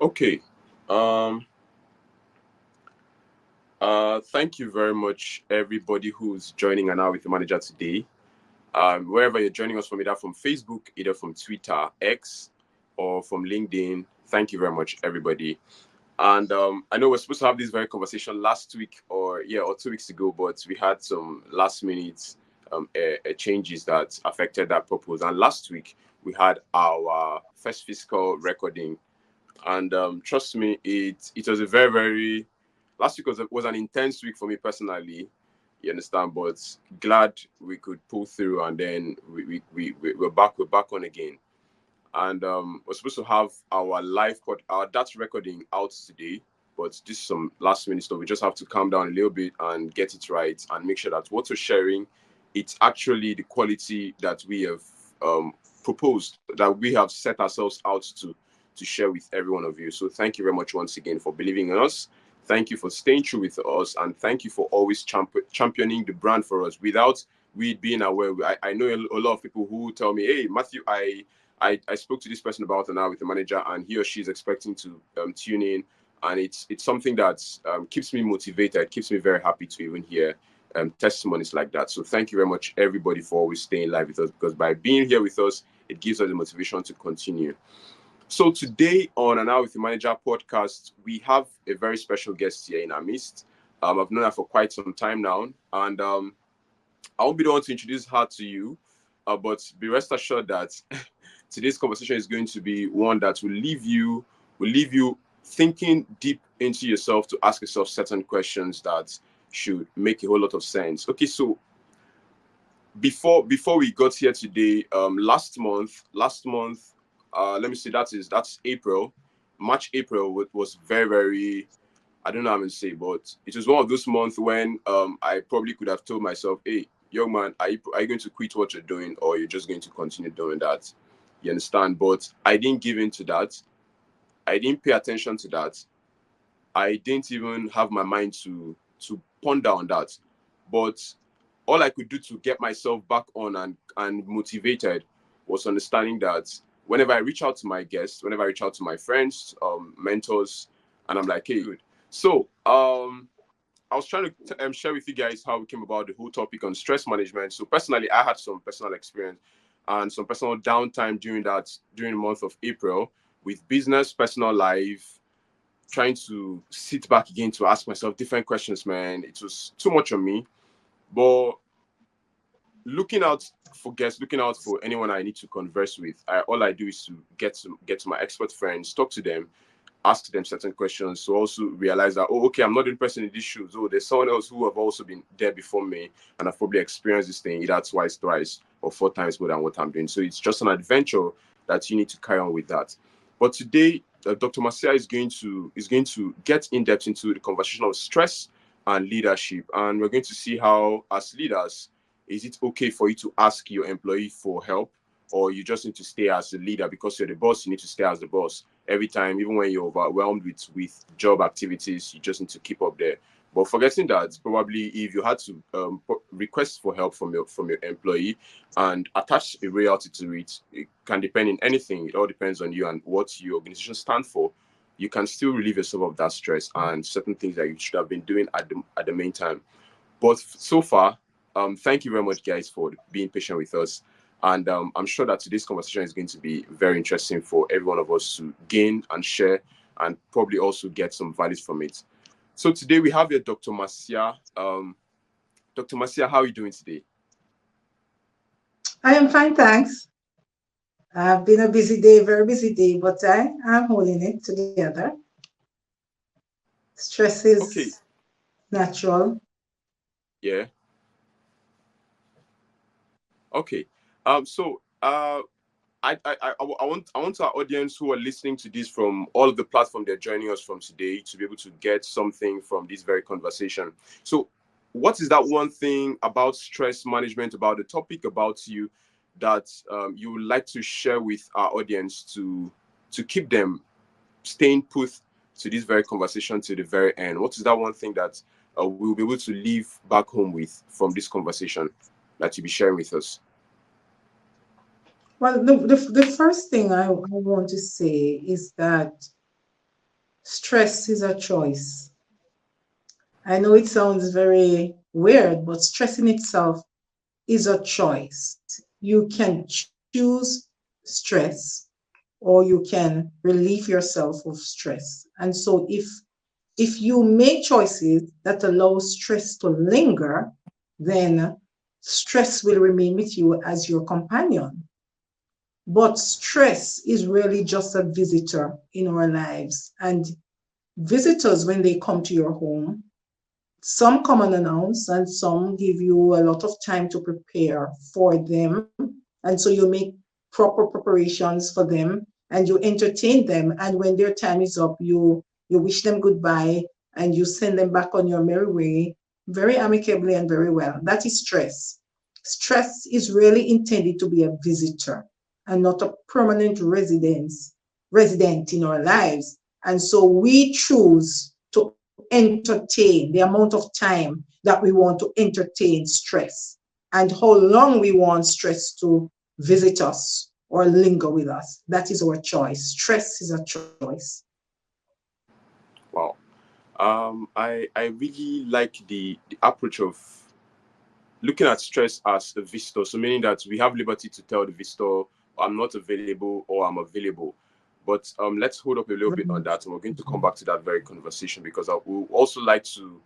Okay. Um, Thank you very much, everybody who's joining an hour with the manager today. Wherever you're joining us from, either from Facebook, either from Twitter, X, or from LinkedIn. Thank you very much, everybody. And I know we're supposed to have this very conversation last week, or 2 weeks ago, but we had some last minute changes that affected that purpose. And last week we had our first fiscal recording, and trust me, it was a very very last week was an intense week for me personally. You understand, but glad we could pull through, and then we're back on again. And we're supposed to have our that recording out today, but this is some last minute stuff. We just have to calm down a little bit and get it right and make sure that what we're sharing, it's actually the quality that we have proposed, that we have set ourselves out to share with every one of you. So thank you very much once again for believing in us. Thank you for staying true with us, and thank you for always championing the brand for us without we being aware. I know a lot of people who tell me, "Hey, Matthew, I spoke to this person about an hour with the manager, and he or she is expecting to tune in, and it's something that keeps me motivated, keeps me very happy to even hear testimonies like that. So thank you very much, everybody, for always staying live with us, because by being here with us, it gives us the motivation to continue. So today on an hour with the manager podcast, we have a very special guest here in our midst. I've known her for quite some time now, and I won't be the one to introduce her to you, but be rest assured that today's conversation is going to be one that will leave you thinking deep into yourself to ask yourself certain questions that should make a whole lot of sense. Okay, so before we got here today, last month, let me see, that's April, March, April was very very. I don't know how I'm gonna say, but it was one of those months when I probably could have told myself, "Hey, young man, are you going to quit what you're doing, or you're just going to continue doing that?" You understand? But I didn't give in to that. I didn't pay attention to that. I didn't even have my mind to ponder on that. But all I could do to get myself back on and motivated was understanding that whenever I reach out to my guests, whenever I reach out to my friends, mentors, and I'm like, "Hey, good." So I was trying to share with you guys how we came about the whole topic on stress management. So personally, I had some personal experience and some personal downtime during the month of April, with business, personal life, trying to sit back again to ask myself different questions. Man, it was too much on me. But looking out for guests, looking out for anyone I need to converse with, all I do is to get to my expert friends, talk to them, ask them certain questions, to also realize that, oh, okay, I'm not the person in these shoes. Oh, there's someone else who have also been there before me, and I've probably experienced this thing either twice, thrice, or four times more than what I'm doing. So it's just an adventure that you need to carry on with that. But today, Dr. Marcia is going to get in depth into the conversation of stress and leadership, and we're going to see how, as leaders, is it okay for you to ask your employee for help, or you just need to stay as the leader because you're the boss? You need to stay as the boss every time, even when you're overwhelmed with job activities. You just need to keep up there. But forgetting that, probably if you had to request for help from your employee and attach a royalty to it, it can depend in anything. It all depends on you and what your organization stands for. You can still relieve yourself of that stress and certain things that you should have been doing at the main time. But so far, thank you very much, guys, for being patient with us. And I'm sure that today's conversation is going to be very interesting for every one of us to gain and share, and probably also get some values from it. So today we have here Dr. Marcia. Dr. Marcia, how are you doing today? I am fine, thanks. I've been a busy day, very busy day, but I'm holding it together. Stress Okay, is natural. yeah, okay. So I want our audience who are listening to this from all of the platform they're joining us from today to be able to get something from this very conversation. So, what is that one thing about stress management, about the topic, about you, that you would like to share with our audience to keep them staying put to this very conversation to the very end? What is that one thing that we'll be able to leave back home with from this conversation that you'll be sharing with us? Well, the first thing I want to say is that Stress is a choice. I know it sounds very weird, but stress in itself is a choice. You can choose stress or you can relieve yourself of stress. And so if you make choices that allow stress to linger, then stress will remain with you as your companion. But stress is really just a visitor in our lives. And visitors, when they come to your home, some come unannounced and some give you a lot of time to prepare for them. And so you make proper preparations for them and you entertain them. And when their time is up, you wish them goodbye and you send them back on your merry way very amicably and very well. That is stress. Stress is really intended to be a visitor and not a permanent resident in our lives. And so we choose to entertain the amount of time that we want to entertain stress and how long we want stress to visit us or linger with us. That is our choice. Stress is a choice. Wow. I really like the approach of looking at stress as a visitor. So meaning that we have liberty to tell the visitor I'm not available or I'm available. But let's hold up a little bit on that, and we're going to come back to that very conversation because I would also like to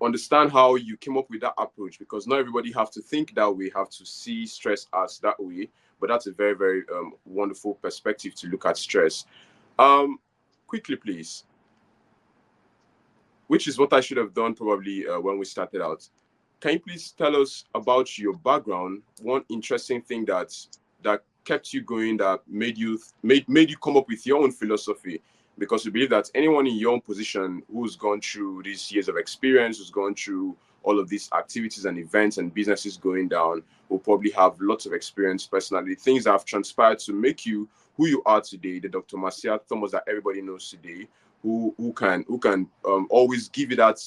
understand how you came up with that approach, because not everybody have to think that way, have to see stress as that way. But that's a very very wonderful perspective to look at stress. Um, quickly, please, which is what I should have done probably when we started out. Can you please tell us about your background? One interesting thing that kept you going, that made you come up with your own philosophy. Because we believe that anyone in your own position who's gone through these years of experience, who's gone through all of these activities and events and businesses going down, will probably have lots of experience personally, things that have transpired to make you who you are today, the Dr. Marcia Thomas that everybody knows today, who can always give you that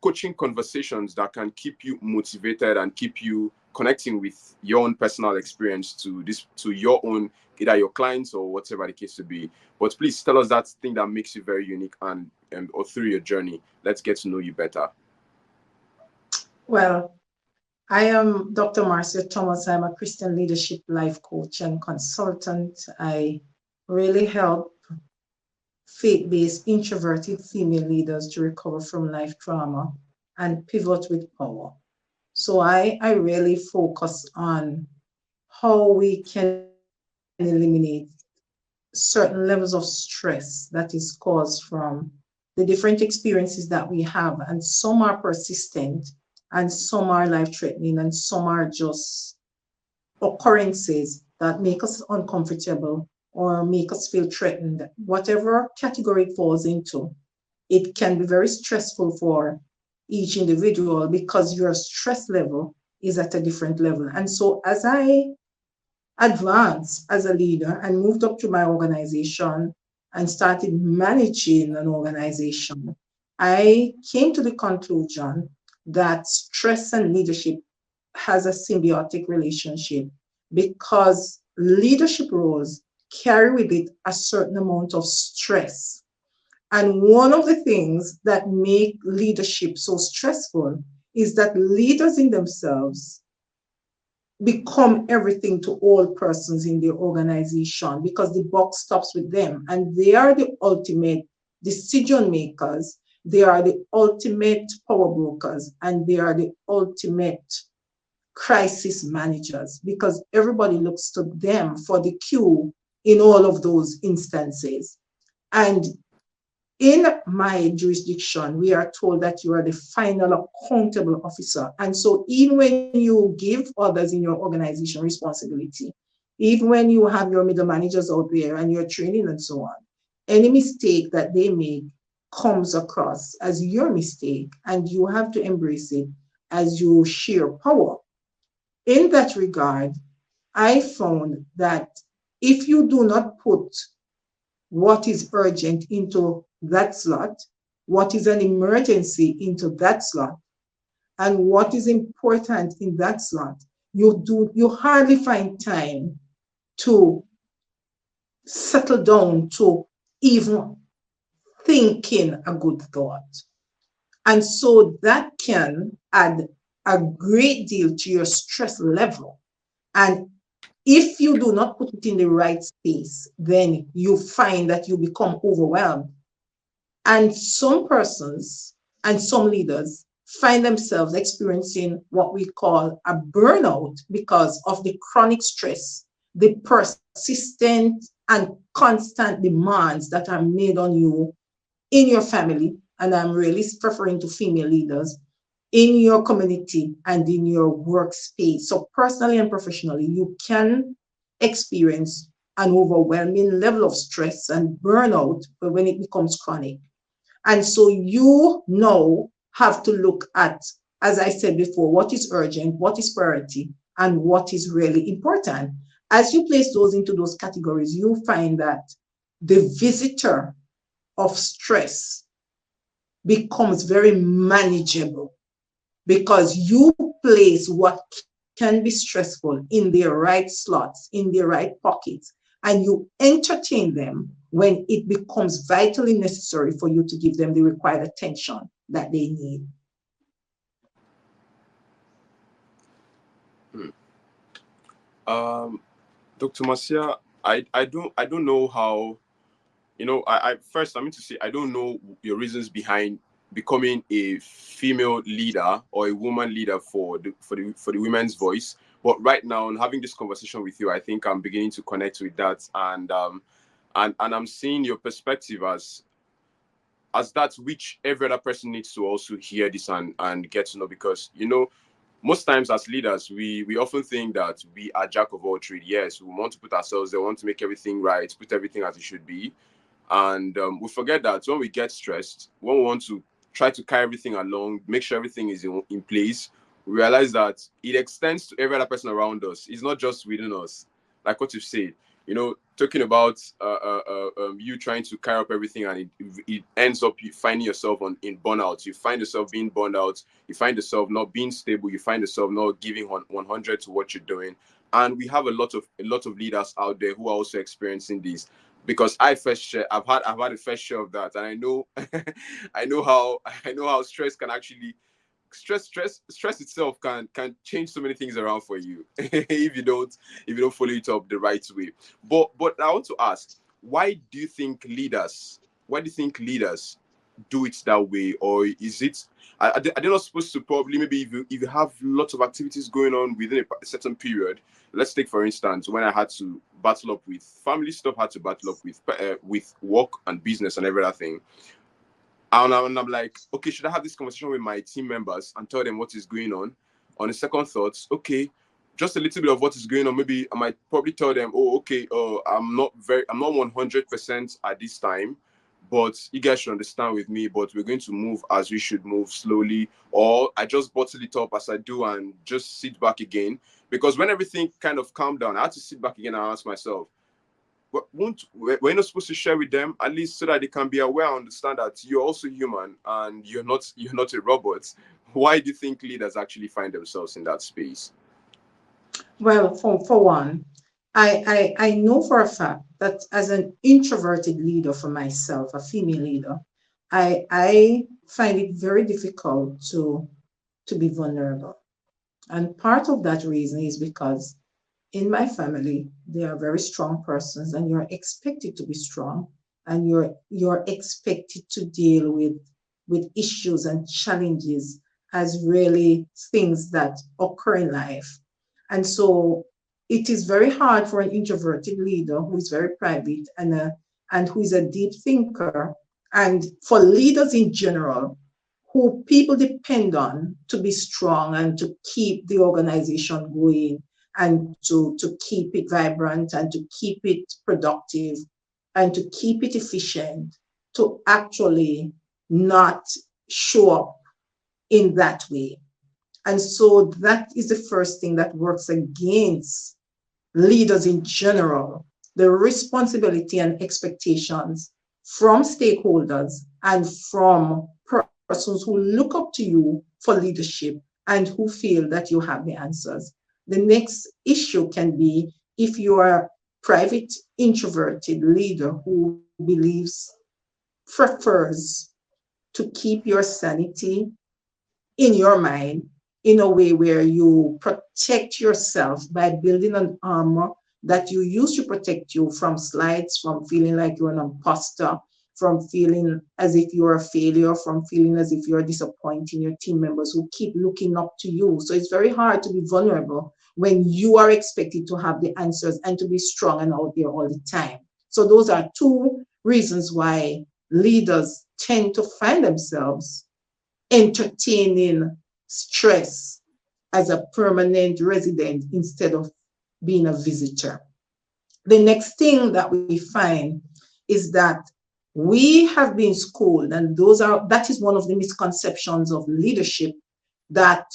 coaching conversations that can keep you motivated and keep you connecting with your own personal experience to your own, either your clients or whatever the case to be. But please tell us that thing that makes you very unique, and or through your journey, let's get to know you better. Well, I am Dr. Marcia Thomas. I'm a Christian leadership life coach and consultant. I really help faith based introverted female leaders to recover from life trauma and pivot with power. So I really focus on how we can eliminate certain levels of stress that is caused from the different experiences that we have. And some are persistent and some are life threatening and some are just occurrences that make us uncomfortable or make us feel threatened. Whatever category it falls into, it can be very stressful for each individual because your stress level is at a different level. And so as I advanced as a leader and moved up to my organization and started managing an organization, I came to the conclusion that stress and leadership has a symbiotic relationship because leadership roles carry with it a certain amount of stress. And one of the things that make leadership so stressful is that leaders in themselves become everything to all persons in the organization because the buck stops with them and they are the ultimate decision makers, they are the ultimate power brokers, and they are the ultimate crisis managers because everybody looks to them for the cue in all of those instances. And in my jurisdiction, we are told that you are the final accountable officer. And so, even when you give others in your organization responsibility, even when you have your middle managers out there and your training and so on, any mistake that they make comes across as your mistake, and you have to embrace it as your sheer power. In that regard, I found that if you do not put what is urgent into that slot, what is an emergency into that slot, and what is important in that slot, you hardly find time to settle down to even thinking a good thought. And so that can add a great deal to your stress level. And if you do not put it in the right space, then you find that you become overwhelmed. And some persons and some leaders find themselves experiencing what we call a burnout because of the chronic stress, the persistent and constant demands that are made on you in your family. And I'm really referring to female leaders in your community and in your workspace. So, personally and professionally, you can experience an overwhelming level of stress and burnout when it becomes chronic. And so you now have to look at, as I said before, what is urgent, what is priority, and what is really important. As you place those into those categories, you find that the visitor of stress becomes very manageable because you place what can be stressful in their right slots, in their right pockets, and you entertain them when it becomes vitally necessary for you to give them the required attention that they need. Hmm. Um, Dr. Marcia, I don't know how, I first I mean to say I don't know your reasons behind becoming a female leader or a woman leader for the women's voice. But right now, in having this conversation with you, I think I'm beginning to connect with that, and I'm seeing your perspective as that which every other person needs to also hear this and get to know, because most times as leaders we often think that we are jack of all trades. Yes, we want to put ourselves there, want to make everything right, put everything as it should be, and we forget that when we get stressed, when we want to try to carry everything along, make sure everything is in place, we realize that it extends to every other person around us. It's not just within us, like what you said. Talking about you trying to carry up everything, and it ends up you finding yourself in burnout. You find yourself being burned out. You find yourself not being stable. You find yourself not giving 100 to what you're doing. And we have a lot of leaders out there who are also experiencing this, because I've had a fair share of that, and I know I know how stress itself can change so many things around for you if you don't follow it up the right way. But I want to ask, why do you think leaders do it that way? Or is it, are they not supposed to, probably, maybe if you have lots of activities going on within a certain period? Let's take, for instance, when I had to battle up with family stuff, had to battle up with work and business and everything. And I'm like, okay, should I have this conversation with my team members and tell them what is going on? On the second thoughts, okay, just a little bit of what is going on. Maybe I might probably tell them, oh, okay, I'm not 100% at this time, but you guys should understand with me. But we're going to move as we should move slowly. Or I just bottle it up as I do and just sit back again. Because when everything kind of calmed down, I had to sit back again and ask myself, we're not supposed to share with them, at least so that they can be aware and understand that you're also human and you're not a robot? Why do you think leaders actually find themselves in that space? Well, for one, I know for a fact that as an introverted leader for myself, a female leader, I find it very difficult to be vulnerable. And part of that reason is because in my family, they are very strong persons, and you're expected to be strong, and you're expected to deal with issues and challenges as really things that occur in life. And so it is very hard for an introverted leader who is very private and who is a deep thinker, and for leaders in general who people depend on to be strong and to keep the organization going and to keep it vibrant and to keep it productive and to keep it efficient, to actually not show up in that way. And so that is the first thing that works against leaders in general, the responsibility and expectations from stakeholders and from persons who look up to you for leadership and who feel that you have the answers. The next issue can be if you are a private introverted leader who believes prefers to keep your sanity in your mind in a way where you protect yourself by building an armor that you use to protect you from slights, from feeling like you're an imposter, from feeling as if you're a failure, from feeling as if you're disappointing your team members who keep looking up to you. So it's very hard to be vulnerable when you are expected to have the answers and to be strong and out there all the time. So those are two reasons why leaders tend to find themselves entertaining stress as a permanent resident instead of being a visitor. The next thing that we find is that we have been schooled, and that is one of the misconceptions of leadership, that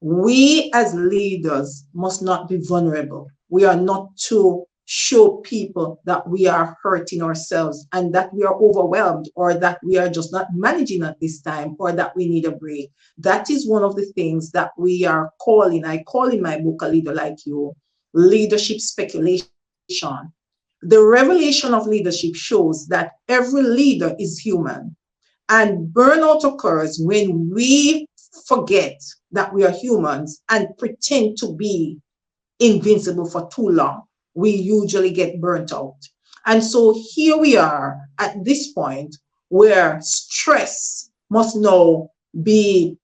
we as leaders must not be vulnerable. We are not to show people that we are hurting ourselves and that we are overwhelmed or that we are just not managing at this time or that we need a break. That is one of the things that I call in my book, A Leader Like You, leadership speculation. The revelation of leadership shows that every leader is human, and burnout occurs when we forget that we are humans and pretend to be invincible for too long. We usually get burnt out. And so here we are at this point where stress must now be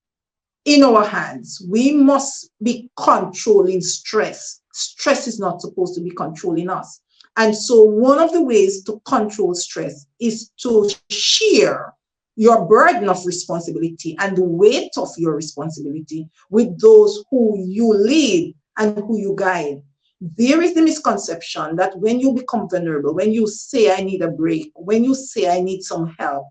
in our hands. We must be controlling stress. Stress is not supposed to be controlling us. And so one of the ways to control stress is to share your burden of responsibility and the weight of your responsibility with those who you lead and who you guide. There is the misconception that when you become vulnerable, when you say, I need a break, when you say, I need some help,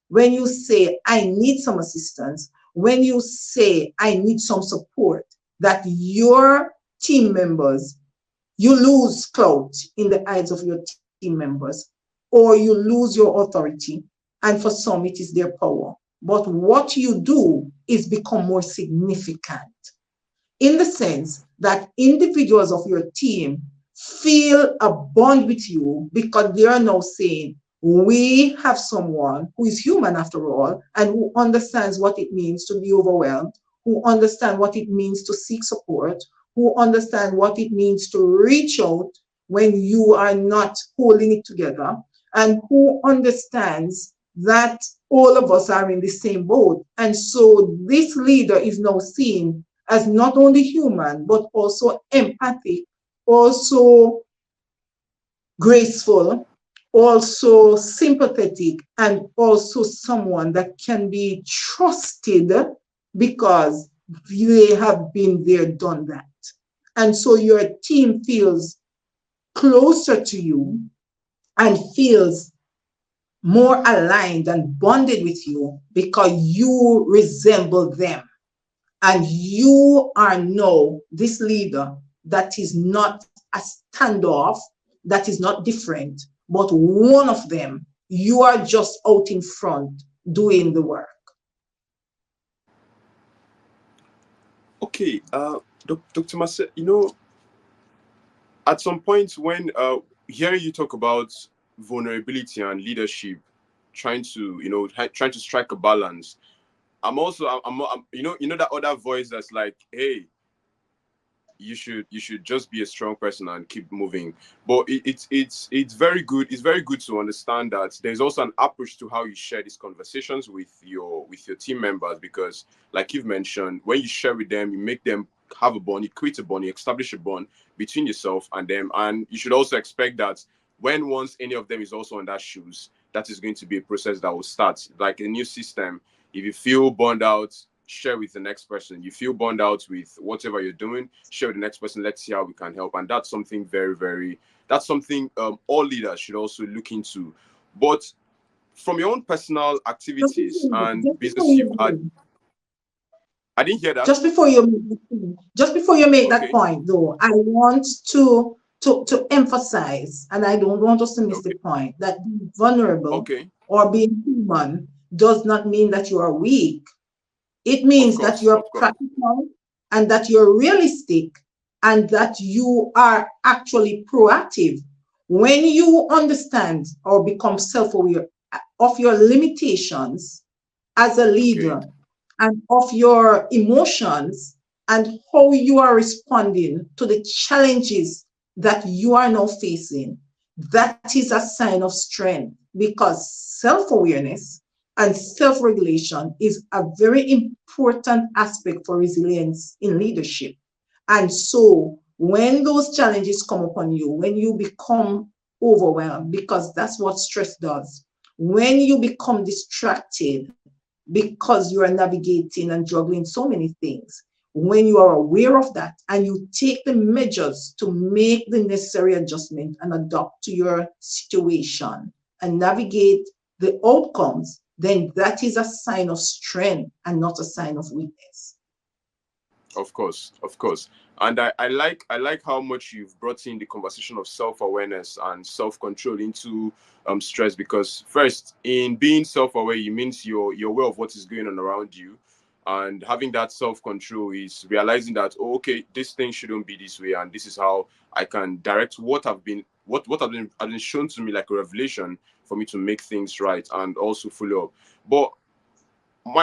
when you say, I need some assistance, when you say, I need some support, that your team members, you lose clout in the eyes of your team members, or you lose your authority. And for some, it is their power. But what you do is become more significant in the sense that individuals of your team feel a bond with you because they are now saying, we have someone who is human after all and who understands what it means to be overwhelmed, who understands what it means to seek support, who understands what it means to reach out when you are not holding it together, and who understands that all of us are in the same boat. And so this leader is now seen as not only human, but also empathic, also graceful, also sympathetic, and also someone that can be trusted because they have been there, done that. And so your team feels closer to you and feels more aligned and bonded with you because you resemble them. And you are now this leader that is not a standoff, that is not different, but one of them. You are just out in front doing the work. Okay, Dr. Marcia, at some point when hearing you talk about vulnerability and leadership, trying to trying to strike a balance, I'm that other voice that's like, hey, you should just be a strong person and keep moving. But it's very good. It's very good to understand that there's also an approach to how you share these conversations with your team members, because like you've mentioned, when you share with them, you make them have a bond, you create a bond, you establish a bond between yourself and them. And you should also expect that when once any of them is also in that shoes, that is going to be a process that will start like a new system. If you feel burned out, share with the next person. You feel burned out with whatever you're doing, share with the next person. Let's see how we can help. And that's something that's something all leaders should also look into. But from your own personal activities and business you've had, I didn't hear that. Just before you make that Okay. point, though, I want to emphasize, and I don't want us to miss the Okay. point, that being vulnerable Okay. or being human does not mean that you are weak. It Of means that course. you're Of course. practical and that you're realistic and that you are actually proactive. When you understand or become self-aware of your limitations as a Okay. leader and of your emotions and how you are responding to the challenges that you are now facing, that is a sign of strength because self awareness and self regulation is a very important aspect for resilience in leadership. And so, when those challenges come upon you, when you become overwhelmed, because that's what stress does, when you become distracted, because you are navigating and juggling so many things. When you are aware of that and you take the measures to make the necessary adjustment and adapt to your situation and navigate the outcomes, then that is a sign of strength and not a sign of weakness. Of course, of course. And I like how much you've brought in the conversation of self-awareness and self-control into stress, because first, in being self-aware, it means you're aware of what is going on around you. And having that self-control is realizing that, oh, okay, this thing shouldn't be this way, and this is how I can direct what have been shown to me like a revelation for me to make things right and also follow up. But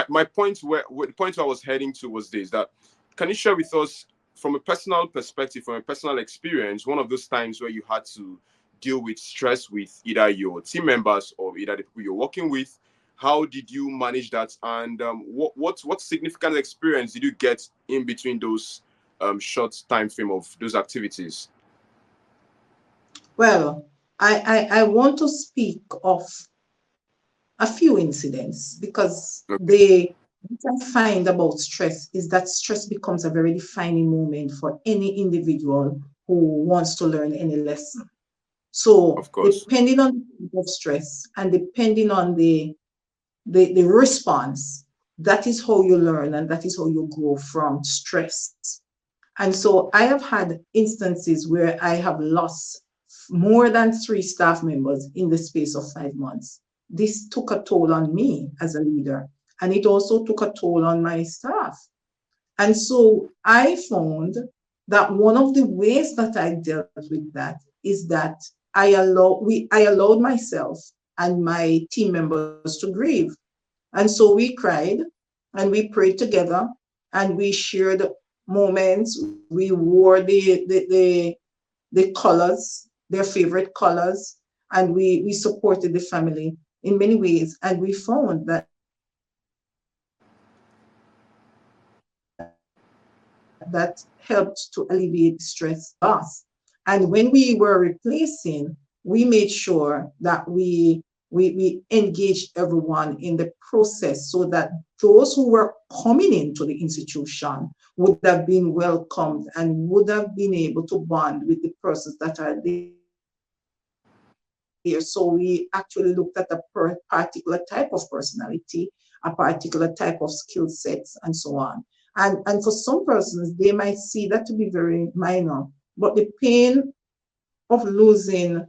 my point where the point I was heading to was this: that can you share with us from a personal perspective, from a personal experience, one of those times where you had to deal with stress with either your team members or either the people you're working with? How did you manage that, and what significant experience did you get in between those short time frame of those activities? Well, I want to speak of a few incidents because Okay, the what I find about stress is that stress becomes a very defining moment for any individual who wants to learn any lesson. So of course. depending on the type of stress and depending on the response, that is how you learn and that is how you grow from stress. And so I have had instances where I have lost more than three staff members in the space of 5 months. This took a toll on me as a leader, and it also took a toll on my staff. And so I found that one of the ways that I dealt with that is that I allowed myself and my team members to grieve. And so we cried and we prayed together and we shared moments. We wore the colors, their favorite colors, and we supported the family in many ways. And we found that that helped to alleviate the stress and we engaged everyone in the process. And when we were replacing, we made sure that we engaged everyone in the process so that those who were coming into the institution would have been welcomed and would have been able to bond with the persons that are there. So we actually looked at a particular type of personality, a particular type of skill sets, and so on. And for some persons, they might see that to be very minor, but the pain of losing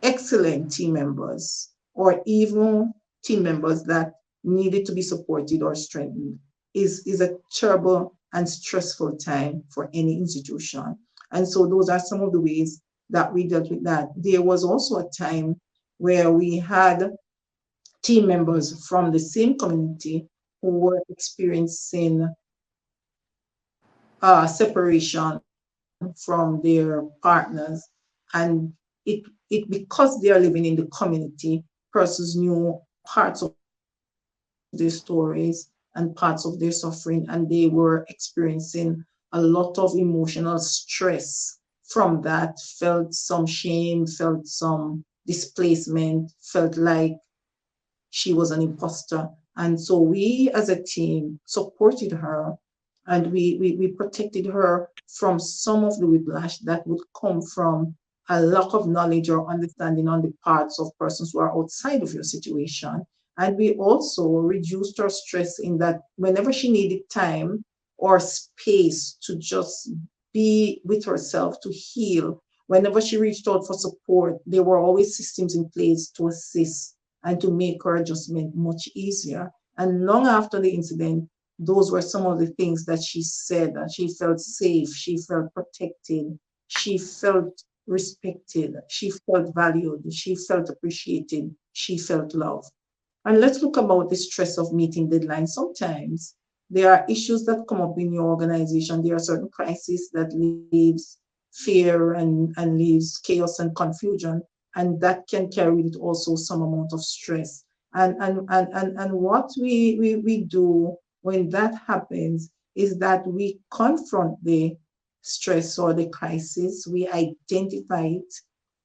excellent team members or even team members that needed to be supported or strengthened is a terrible and stressful time for any institution. And so those are some of the ways that we dealt with that. There was also a time where we had team members from the same community who were experiencing separation from their partners, and it because they are living in the community, persons knew parts of their stories and parts of their suffering, and they were experiencing a lot of emotional stress from that, felt some shame, felt some displacement, felt like she was an imposter. And so we as a team supported her and we protected her from some of the whiplash that would come from a lack of knowledge or understanding on the parts of persons who are outside of your situation. And we also reduced her stress in that whenever she needed time or space to just be with herself to heal, whenever she reached out for support, there were always systems in place to assist and to make her adjustment much easier. And long after the incident, those were some of the things that she said, that she felt safe, she felt protected, she felt respected, she felt valued, she felt appreciated, she felt loved. And let's look about the stress of meeting deadlines. Sometimes there are issues that come up in your organization. There are certain crises that leaves fear and leaves chaos and confusion. And that can carry with it also some amount of stress. And what we do when that happens is that we confront the stress or the crisis, we identify it,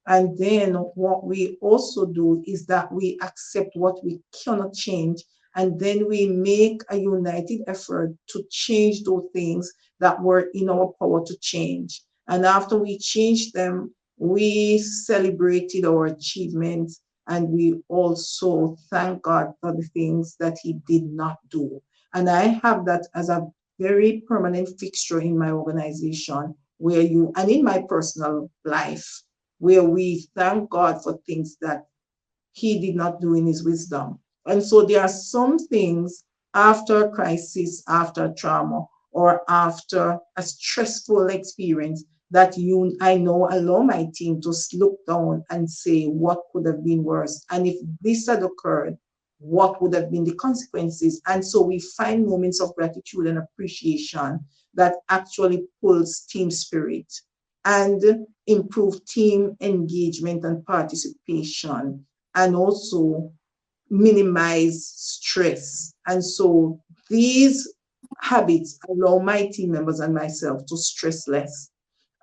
and then what we also do is that we accept what we cannot change, and then we make a united effort to change those things that were in our power to change. And after we change them, we celebrated our achievements, and we also thank God for the things that He did not do. And I have that as a very permanent fixture in my organization, where you, and in my personal life, where we thank God for things that He did not do in His wisdom. And so there are some things after a crisis, after a trauma, or after a stressful experience that I know allow my team to look down and say, what could have been worse? And if this had occurred, what would have been the consequences? And so we find moments of gratitude and appreciation that actually pulls team spirit and improve team engagement and participation, and also minimize stress. And so these habits allow my team members and myself to stress less.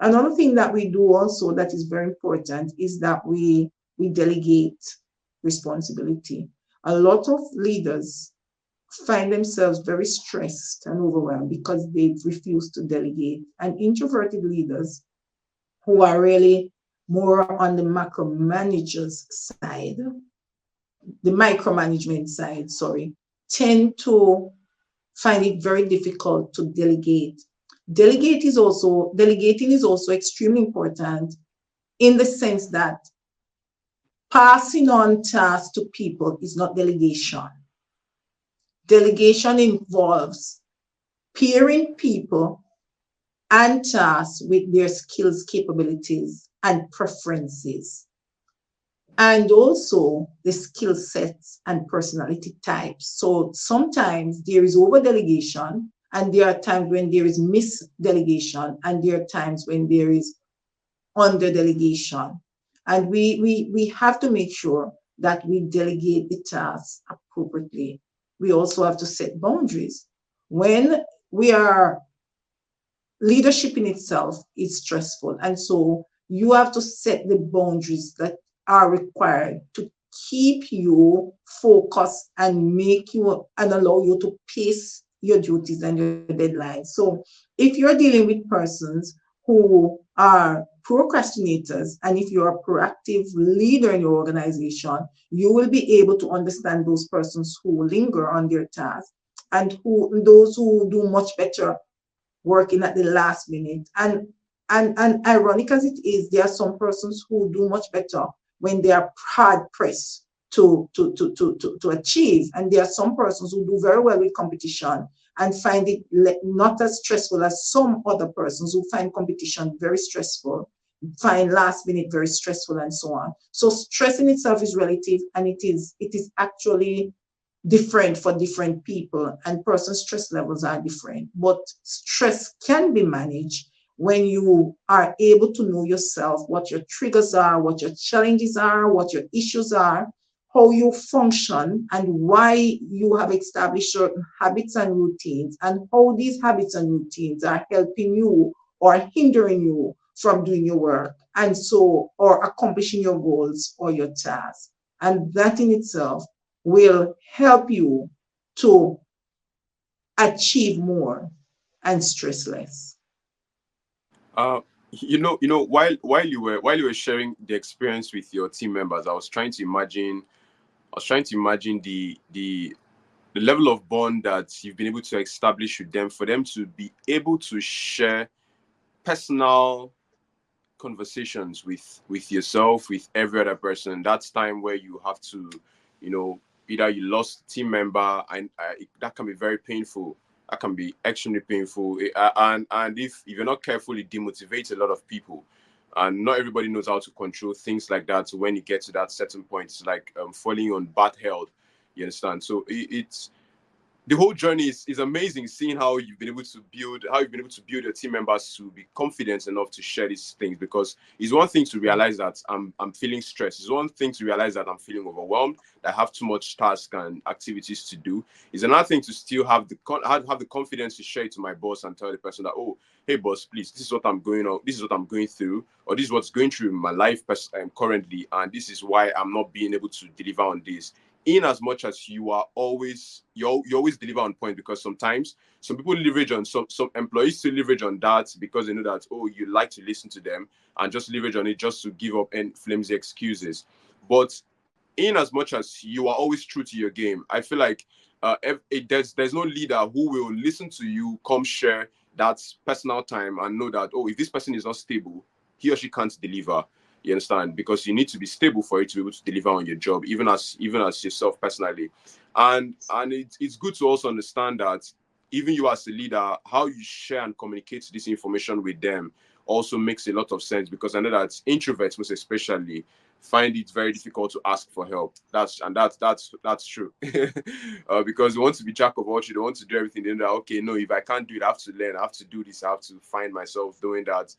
Another thing that we do also that is very important is that we delegate responsibility. A lot of leaders find themselves very stressed and overwhelmed because they've refused to delegate. And introverted leaders who are really more on the macro managers side, the micromanagement side, sorry, tend to find it very difficult to delegate. Delegating is also extremely important in the sense that passing on tasks to people is not delegation. Delegation involves pairing people and tasks with their skills, capabilities, and preferences, and also the skill sets and personality types. So sometimes there is over delegation, and there are times when there is misdelegation, and there are times when there is under delegation. And we have to make sure that we delegate the tasks appropriately. We also have to set boundaries. When we are leadership in itself is stressful. And so you have to set the boundaries that are required to keep you focused and make you and allow you to pace your duties and your deadlines. So if you're dealing with persons who are procrastinators, and if you're a proactive leader in your organization, you will be able to understand those persons who linger on their tasks, and who those who do much better working at the last minute. And ironic as it is, there are some persons who do much better when they are hard pressed to achieve. And there are some persons who do very well with competition and find it not as stressful as some other persons who find competition very stressful, find last minute very stressful, and so on. So stress in itself is relative, and it is actually different for different people, and person stress levels are different. But stress can be managed when you are able to know yourself, what your triggers are, what your challenges are, what your issues are, how you function, and why you have established certain habits and routines, and how these habits and routines are helping you or hindering you from doing your work, and so, or accomplishing your goals or your tasks. And that in itself will help you to achieve more and stress less. Uh, while you were sharing the experience with your team members, I was trying to imagine the level of bond that you've been able to establish with them, for them to be able to share personal conversations with yourself, with every other person. That's time where you have to, either you lost a team member, and that can be very painful. That can be extremely painful. And if you're not careful, it demotivates a lot of people. and not everybody knows how to control things like that. So when you get to that certain point, it's like falling on bad health. You understand? So it's the whole journey is amazing, seeing how you've been able to build your team members to be confident enough to share these things. Because it's one thing to realize that I'm feeling stressed. It's one thing to realize that I'm feeling overwhelmed, that I have too much tasks and activities to do. It's another thing to still have the confidence to share it to my boss and tell the person that, oh, hey boss, please, this is what I'm going on, this is what I'm going through, or this is what's going through in my life currently, and this is why I'm not being able to deliver on this. In as much as you always deliver on point, because sometimes some people leverage on some employees to leverage on that because they know that, oh, you like to listen to them, and just leverage on it just to give up and flimsy excuses. But in as much as you are always true to your game, I feel like there's no leader who will listen to you come share that personal time and know that, oh, if this person is not stable, he or she can't deliver. You understand? Because you need to be stable for you to be able to deliver on your job, even as yourself personally. And it's good to also understand that even you as a leader, how you share and communicate this information with them also makes a lot of sense, because I know that introverts most especially find it very difficult to ask for help. That's true. Because you want to be jack of all trades, you don't want to do everything. Then they're okay, no, if I can't do it, I have to learn, I have to do this, I have to find myself doing that.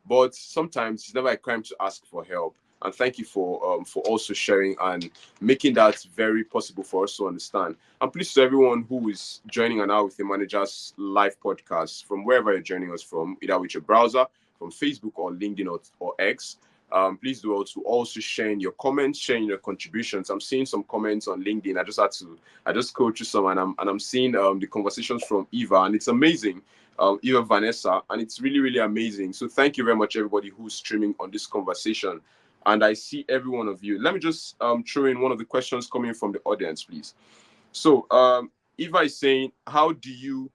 But sometimes it's never a crime to ask for help. And thank you for also sharing and making that very possible for us to understand. And please, to everyone who is joining us now with the Manager's Live podcast, from wherever you're joining us from, either with your browser, from Facebook or LinkedIn or X, please do also sharing your comments, sharing your contributions. I'm seeing some comments on LinkedIn. I just go through some, and I'm seeing the conversations from Eva, and it's amazing. Eva Vanessa, and it's really, really amazing. So thank you very much, everybody who's streaming on this conversation. And I see every one of you. Let me just throw in one of the questions coming from the audience, please. So Eva is saying, how do you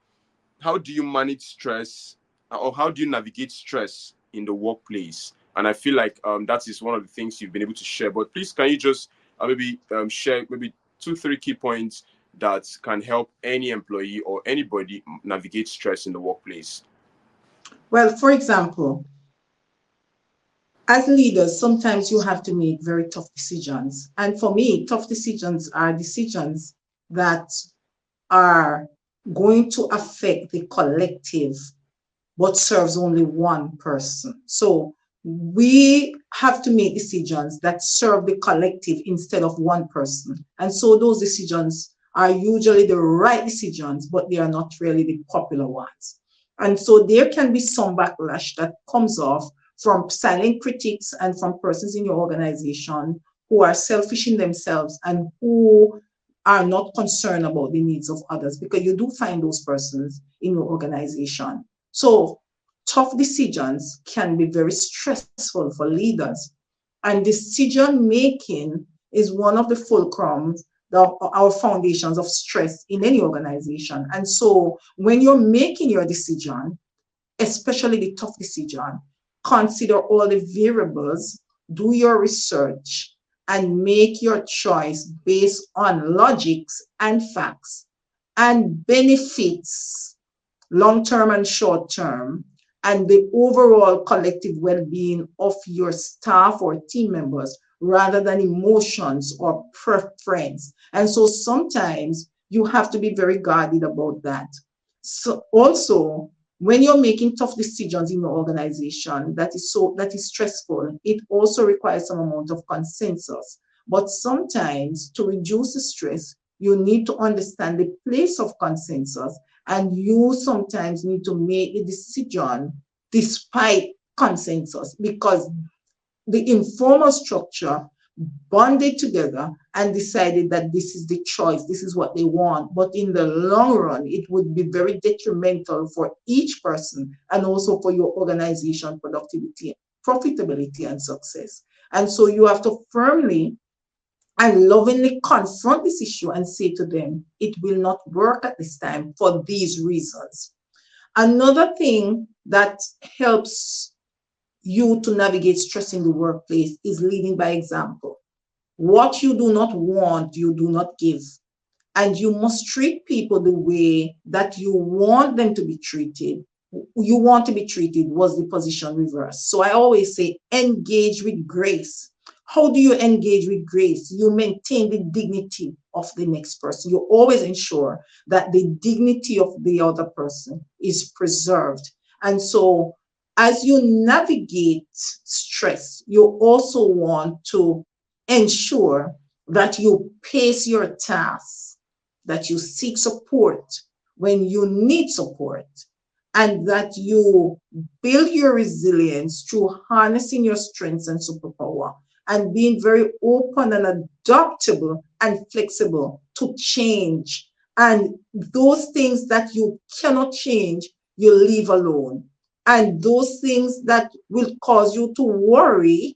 manage stress, or how do you navigate stress in the workplace? And I feel like that is one of the things you've been able to share. But please, can you just maybe share maybe 2-3 key points that can help any employee or anybody navigate stress in the workplace? Well, for example, as leaders, sometimes you have to make very tough decisions. And for me, tough decisions are decisions that are going to affect the collective, but serves only one person. So we have to make decisions that serve the collective instead of one person. And so those decisions are usually the right decisions, but they are not really the popular ones. And so there can be some backlash that comes off from silent critics and from persons in your organization who are selfish in themselves and who are not concerned about the needs of others, because you do find those persons in your organization. So tough decisions can be very stressful for leaders. And decision making is one of the fulcrums, our foundations of stress in any organization. And so when you're making your decision, especially the tough decision, consider all the variables, do your research, and make your choice based on logics and facts and benefits, long-term and short-term, and the overall collective well-being of your staff or team members, rather than emotions or preference. And so sometimes you have to be very guarded about that. So also, when you're making tough decisions in your organization that is stressful, it also requires some amount of consensus. But sometimes to reduce the stress, you need to understand the place of consensus, and you sometimes need to make a decision despite consensus, because the informal structure bonded together and decided that this is the choice, this is what they want. But in the long run, it would be very detrimental for each person and also for your organization productivity, profitability, and success. And so you have to firmly and lovingly confront this issue and say to them, it will not work at this time for these reasons. Another thing that helps you to navigate stress in the workplace is leading by example. What you do not want, you do not give. And you must treat people the way that you want them to be treated, you want to be treated was the position reversed. So I always say engage with grace. How do you engage with grace? You maintain the dignity of the next person. You always ensure that the dignity of the other person is preserved. And so as you navigate stress, you also want to ensure that you pace your tasks, that you seek support when you need support, and that you build your resilience through harnessing your strengths and superpower and being very open and adaptable and flexible to change. And those things that you cannot change, you leave alone. And those things that will cause you to worry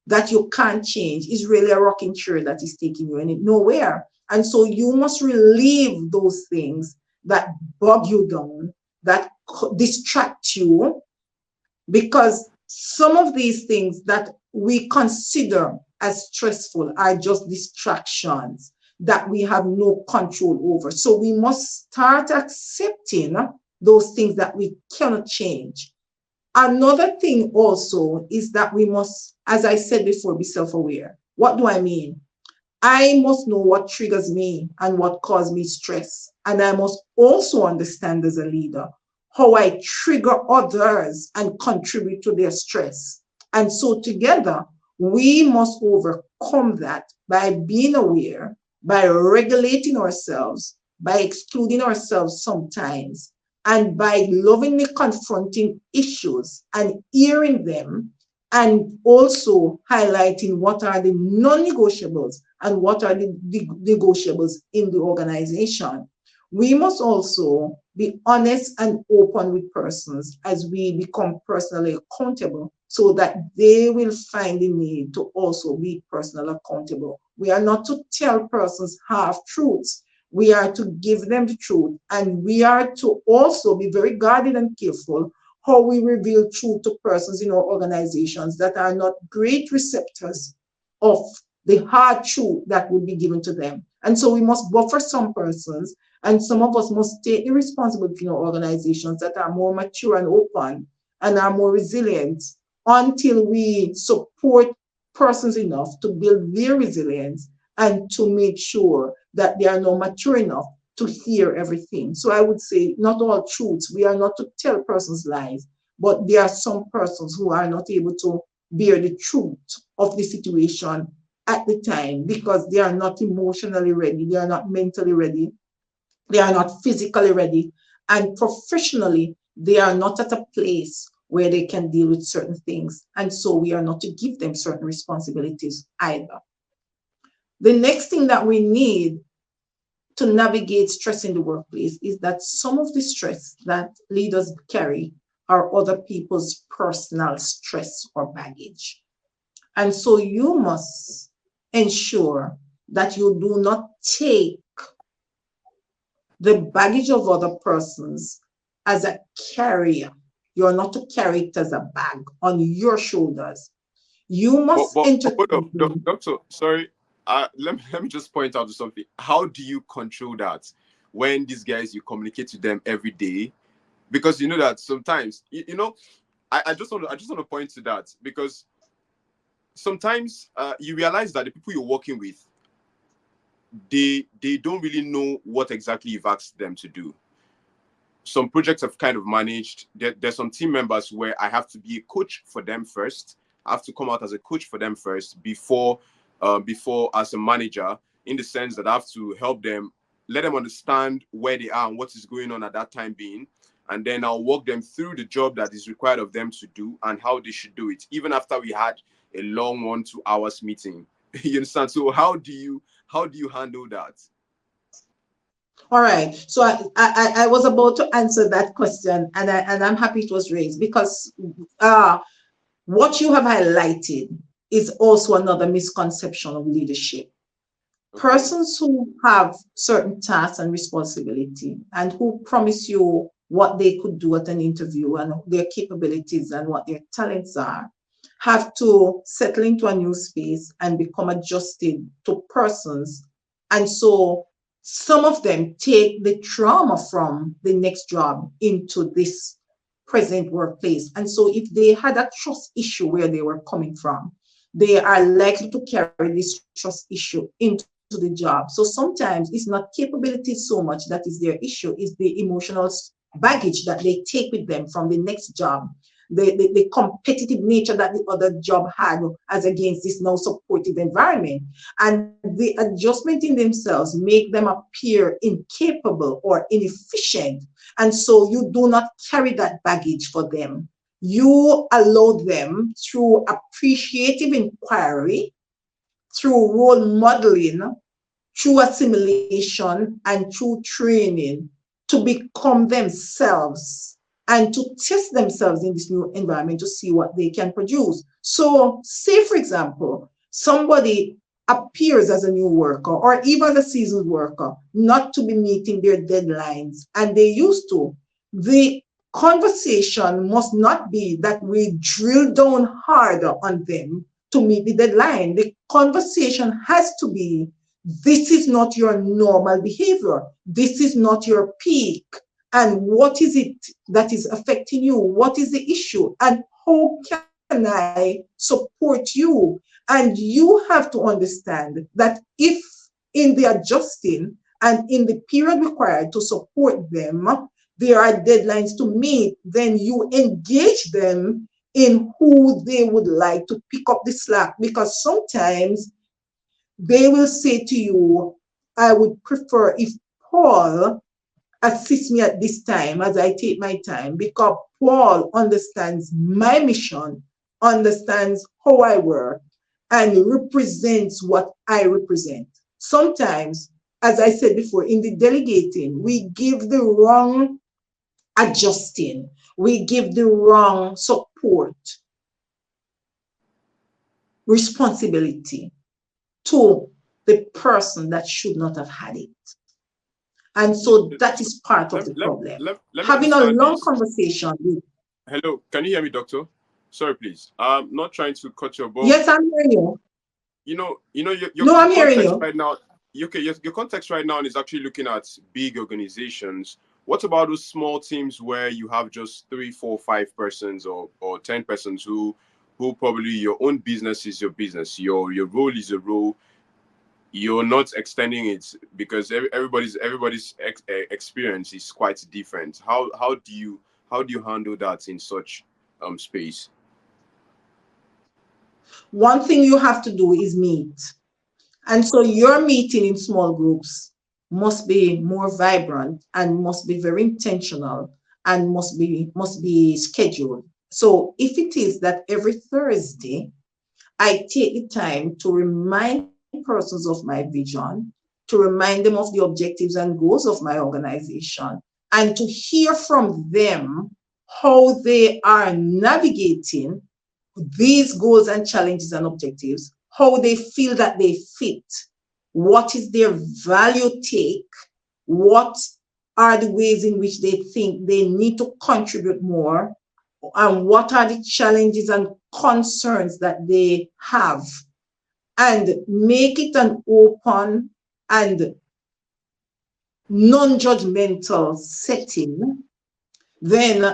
that you can't change is really a rocking chair that is taking you nowhere. And so you must relieve those things that bog you down, that distract you, because some of these things that we consider as stressful are just distractions that we have no control over. So we must start accepting those things that we cannot change. Another thing also is that we must, as I said before, be self-aware. What do I mean? I must know what triggers me and what causes me stress. And I must also understand as a leader how I trigger others and contribute to their stress. And so together, we must overcome that by being aware, by regulating ourselves, by excluding ourselves sometimes, and by lovingly confronting issues and hearing them, and also highlighting what are the non-negotiables and what are the negotiables in the organization. We must also be honest and open with persons as we become personally accountable so that they will find the need to also be personally accountable. We are not to tell persons half truths. We are to give them the truth, and we are to also be very guarded and careful how we reveal truth to persons in our organizations that are not great receptors of the hard truth that would be given to them. And so we must buffer some persons, and some of us must take the responsibility in our organizations that are more mature and open and are more resilient until we support persons enough to build their resilience and to make sure that they are now mature enough to hear everything. So I would say not all truths. We are not to tell persons lies, but there are some persons who are not able to bear the truth of the situation at the time because they are not emotionally ready, they are not mentally ready, they are not physically ready, and professionally, they are not at a place where they can deal with certain things. And so we are not to give them certain responsibilities either. The next thing that we need to navigate stress in the workplace is that some of the stress that leaders carry are other people's personal stress or baggage. And so you must ensure that you do not take the baggage of other persons as a carrier. You're not to carry it as a bag on your shoulders. You must But hold up, entertain. doctor. Sorry, let me just point out to something. How do you control that when these guys you communicate to them every day? Because you know that sometimes I just want to point to that because sometimes you realize that the people you're working with they don't really know what exactly you've asked them to do. Some projects have kind of managed. There's some team members where I have to be a coach for them first. I have to come out as a coach for them first before as a manager, in the sense that I have to help them, let them understand where they are and what is going on at that time being, and then I'll walk them through the job that is required of them to do and how they should do it, even after we had a long 1-2 hours meeting. You understand? So how do you handle that? All right. So I was about to answer that question, and I'm happy it was raised because what you have highlighted is also another misconception of leadership. Okay. Persons who have certain tasks and responsibility and who promise you what they could do at an interview and their capabilities and what their talents are have to settle into a new space and become adjusted to persons. And so some of them take the trauma from the next job into this. present workplace. And so if they had a trust issue where they were coming from, they are likely to carry this trust issue into the job. So sometimes it's not capability so much that is their issue, it's the emotional baggage that they take with them from the next job, the competitive nature that the other job had as against this now supportive environment. And the adjustment in themselves make them appear incapable or inefficient. And so you do not carry that baggage for them. You allow them through appreciative inquiry, through role modeling, through assimilation, and through training to become themselves and to test themselves in this new environment to see what they can produce. So, say for example, somebody appears as a new worker or even a seasoned worker not to be meeting their deadlines and they used to. The conversation must not be that we drill down harder on them to meet the deadline. The conversation has to be, this is not your normal behavior. This is not your peak. And what is it that is affecting you? What is the issue? And how can I support you? And you have to understand that if in the adjusting and in the period required to support them, there are deadlines to meet, then you engage them in who they would like to pick up the slack. Because sometimes they will say to you, I would prefer if Paul assist me at this time as I take my time, because Paul understands my mission, understands how I work, and represents what I represent. Sometimes, as I said before, in the delegating, we give the wrong adjusting, we give the wrong support, responsibility to the person that should not have had it. And so that is part of the problem. Let me Having a understand long this. conversation with. Hello, can you hear me, doctor? Sorry, please. I'm not trying to cut your ball. Yes, I'm hearing you. Your I'm hearing context you. right now. Okay, yes, your context right now is actually looking at big organizations. What about those small teams where you have just 3, 4, 5 persons or 10 persons who probably your own business is your business, your role is a role. You're not extending it because everybody's experience is quite different. How do you handle that in such space? One thing you have to do is meet. And so your meeting in small groups must be more vibrant and must be very intentional and must be scheduled. So if it is that every Thursday I take the time to remind persons of my vision, to remind them of the objectives and goals of my organization, and to hear from them how they are navigating these goals and challenges and objectives, how they feel that they fit, what is their value take, what are the ways in which they think they need to contribute more, and what are the challenges and concerns that they have, and make it an open and non-judgmental setting, then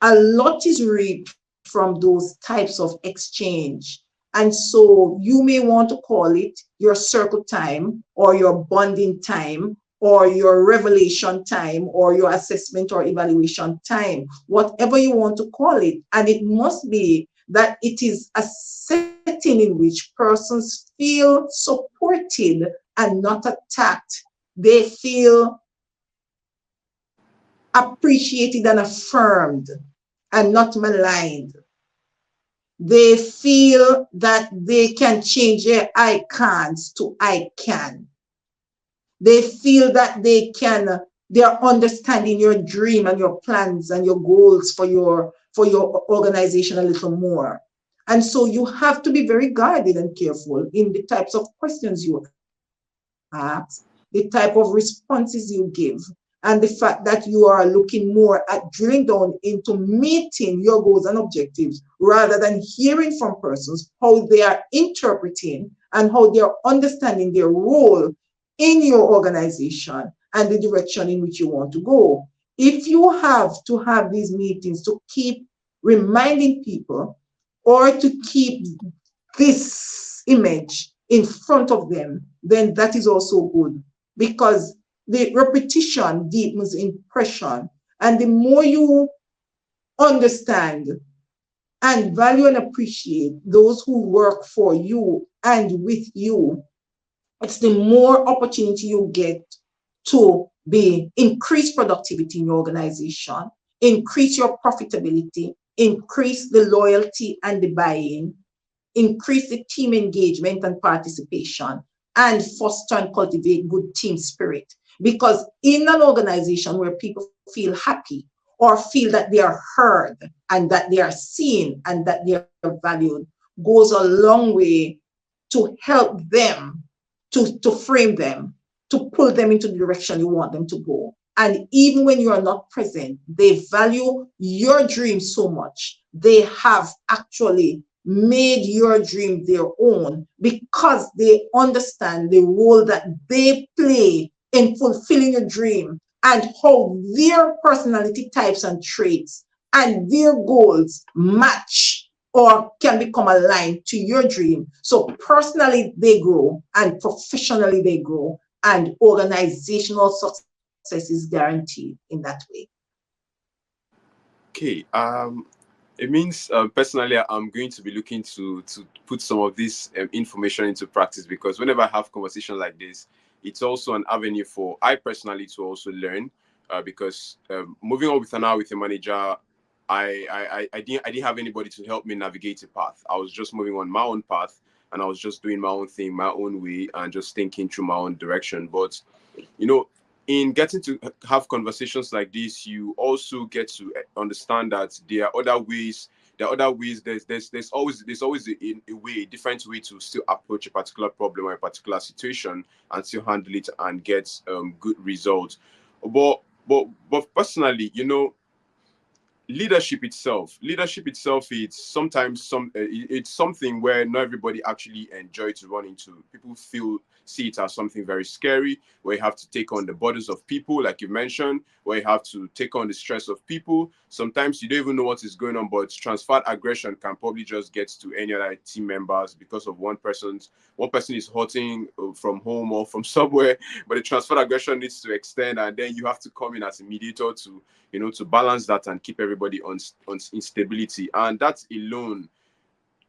a lot is reaped from those types of exchange. And so you may want to call it your circle time or your bonding time or your revelation time or your assessment or evaluation time, whatever you want to call it. And it must be that it is a setting in which persons feel supported and not attacked. They feel appreciated and affirmed and not maligned. They feel that they can change their I can'ts to I can. They feel that they're understanding your dream and your plans and your goals for your organization a little more. And so you have to be very guarded and careful in the types of questions you ask, the type of responses you give, and the fact that you are looking more at drilling down into meeting your goals and objectives rather than hearing from persons how they are interpreting and how they are understanding their role in your organization and the direction in which you want to go. if you have to have these meetings to keep reminding people or to keep this image in front of them, then that is also good, because the repetition deepens impression. And the more you understand and value and appreciate those who work for you and with you, it's the more opportunity you get to be increase productivity in your organization, increase your profitability, increase the loyalty and the buy-in, increase the team engagement and participation, and foster and cultivate good team spirit. Because in an organization where people feel happy or feel that they are heard and that they are seen and that they are valued, goes a long way to help them, to frame them, to pull them into the direction you want them to go. And even when you are not present, they value your dream so much. They have actually made your dream their own because they understand the role that they play in fulfilling your dream and how their personality types and traits and their goals match or can become aligned to your dream. So personally, they grow and professionally, they grow, and organizational success is guaranteed in that way. Okay. It means personally, I'm going to be looking to put some of this information into practice, because whenever I have conversation like this, it's also an avenue for I personally to also learn. Because moving on with an hour with a manager, I didn't have anybody to help me navigate a path. I was just moving on my own path, and I was just doing my own thing, my own way, and just thinking through my own direction. But you know, in getting to have conversations like this, you also get to understand that there are other ways. There are other ways. There's always a way, a different way to still approach a particular problem or a particular situation and still handle it and get good results. But personally, leadership itself is sometimes it's something where not everybody actually enjoy to run into. People see it as something very scary, where you have to take on the burdens of people, like you mentioned, where you have to take on the stress of people. Sometimes you don't even know what is going on, but transferred aggression can probably just get to any other team members because of one person is hurting from home or from somewhere, but the transferred aggression needs to extend, and then you have to come in as a mediator to balance that and keep everybody on instability. And that alone,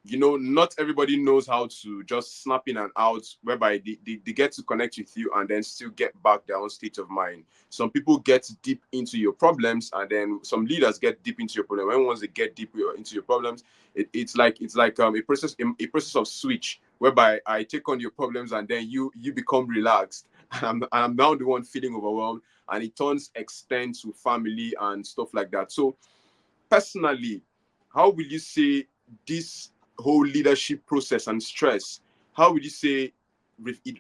not everybody knows how to just snap in and out, whereby they get to connect with you and then still get back their own state of mind. Some people get deep into your problems, and then some leaders get deep into your problem. When once they get deep into your problems, it's like a process of switch, whereby I take on your problems and then you become relaxed, and I'm now the one feeling overwhelmed, and it turns extend to family and stuff like that. So personally, how will you say this whole leadership process and stress, how would you say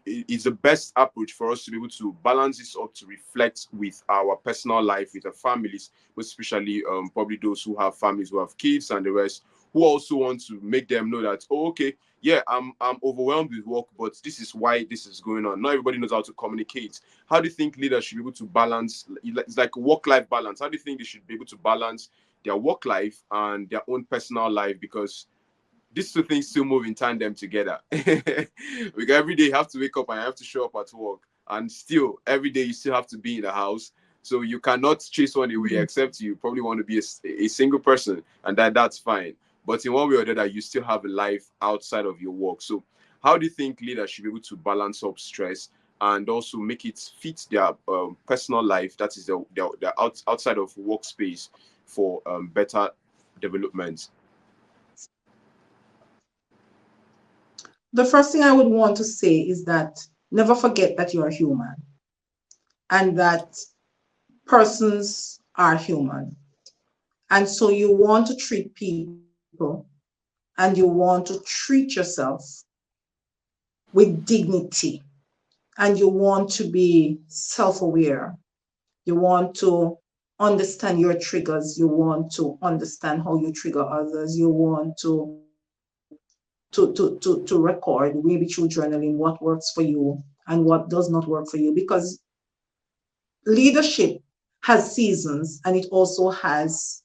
it's the best approach for us to be able to balance this up to reflect with our personal life, with our families, but especially probably those who have families, who have kids and the rest, who also want to make them know that, oh, okay, yeah, I'm overwhelmed with work, but this is why this is going on. Not everybody knows how to communicate. How do you think leaders should be able to balance? It's like work-life balance. How do you think they should be able to balance their work life and their own personal life? Because these two things still move in tandem together. Because every day you have to wake up and you have to show up at work, and still every day you still have to be in the house. So you cannot chase one away, except you probably want to be a single person, and that's fine. But in one way or the other, you still have a life outside of your work. So how do you think leaders should be able to balance up stress and also make it fit their personal life, that is their outside of workspace, for better development? The first thing I would want to say is that never forget that you are human and that persons are human. And so you want to treat people and you want to treat yourself with dignity, and you want to be self aware. You want to understand your triggers. You want to understand how you trigger others. You want to record, maybe through journaling, what works for you and what does not work for you. Because leadership has seasons and it also has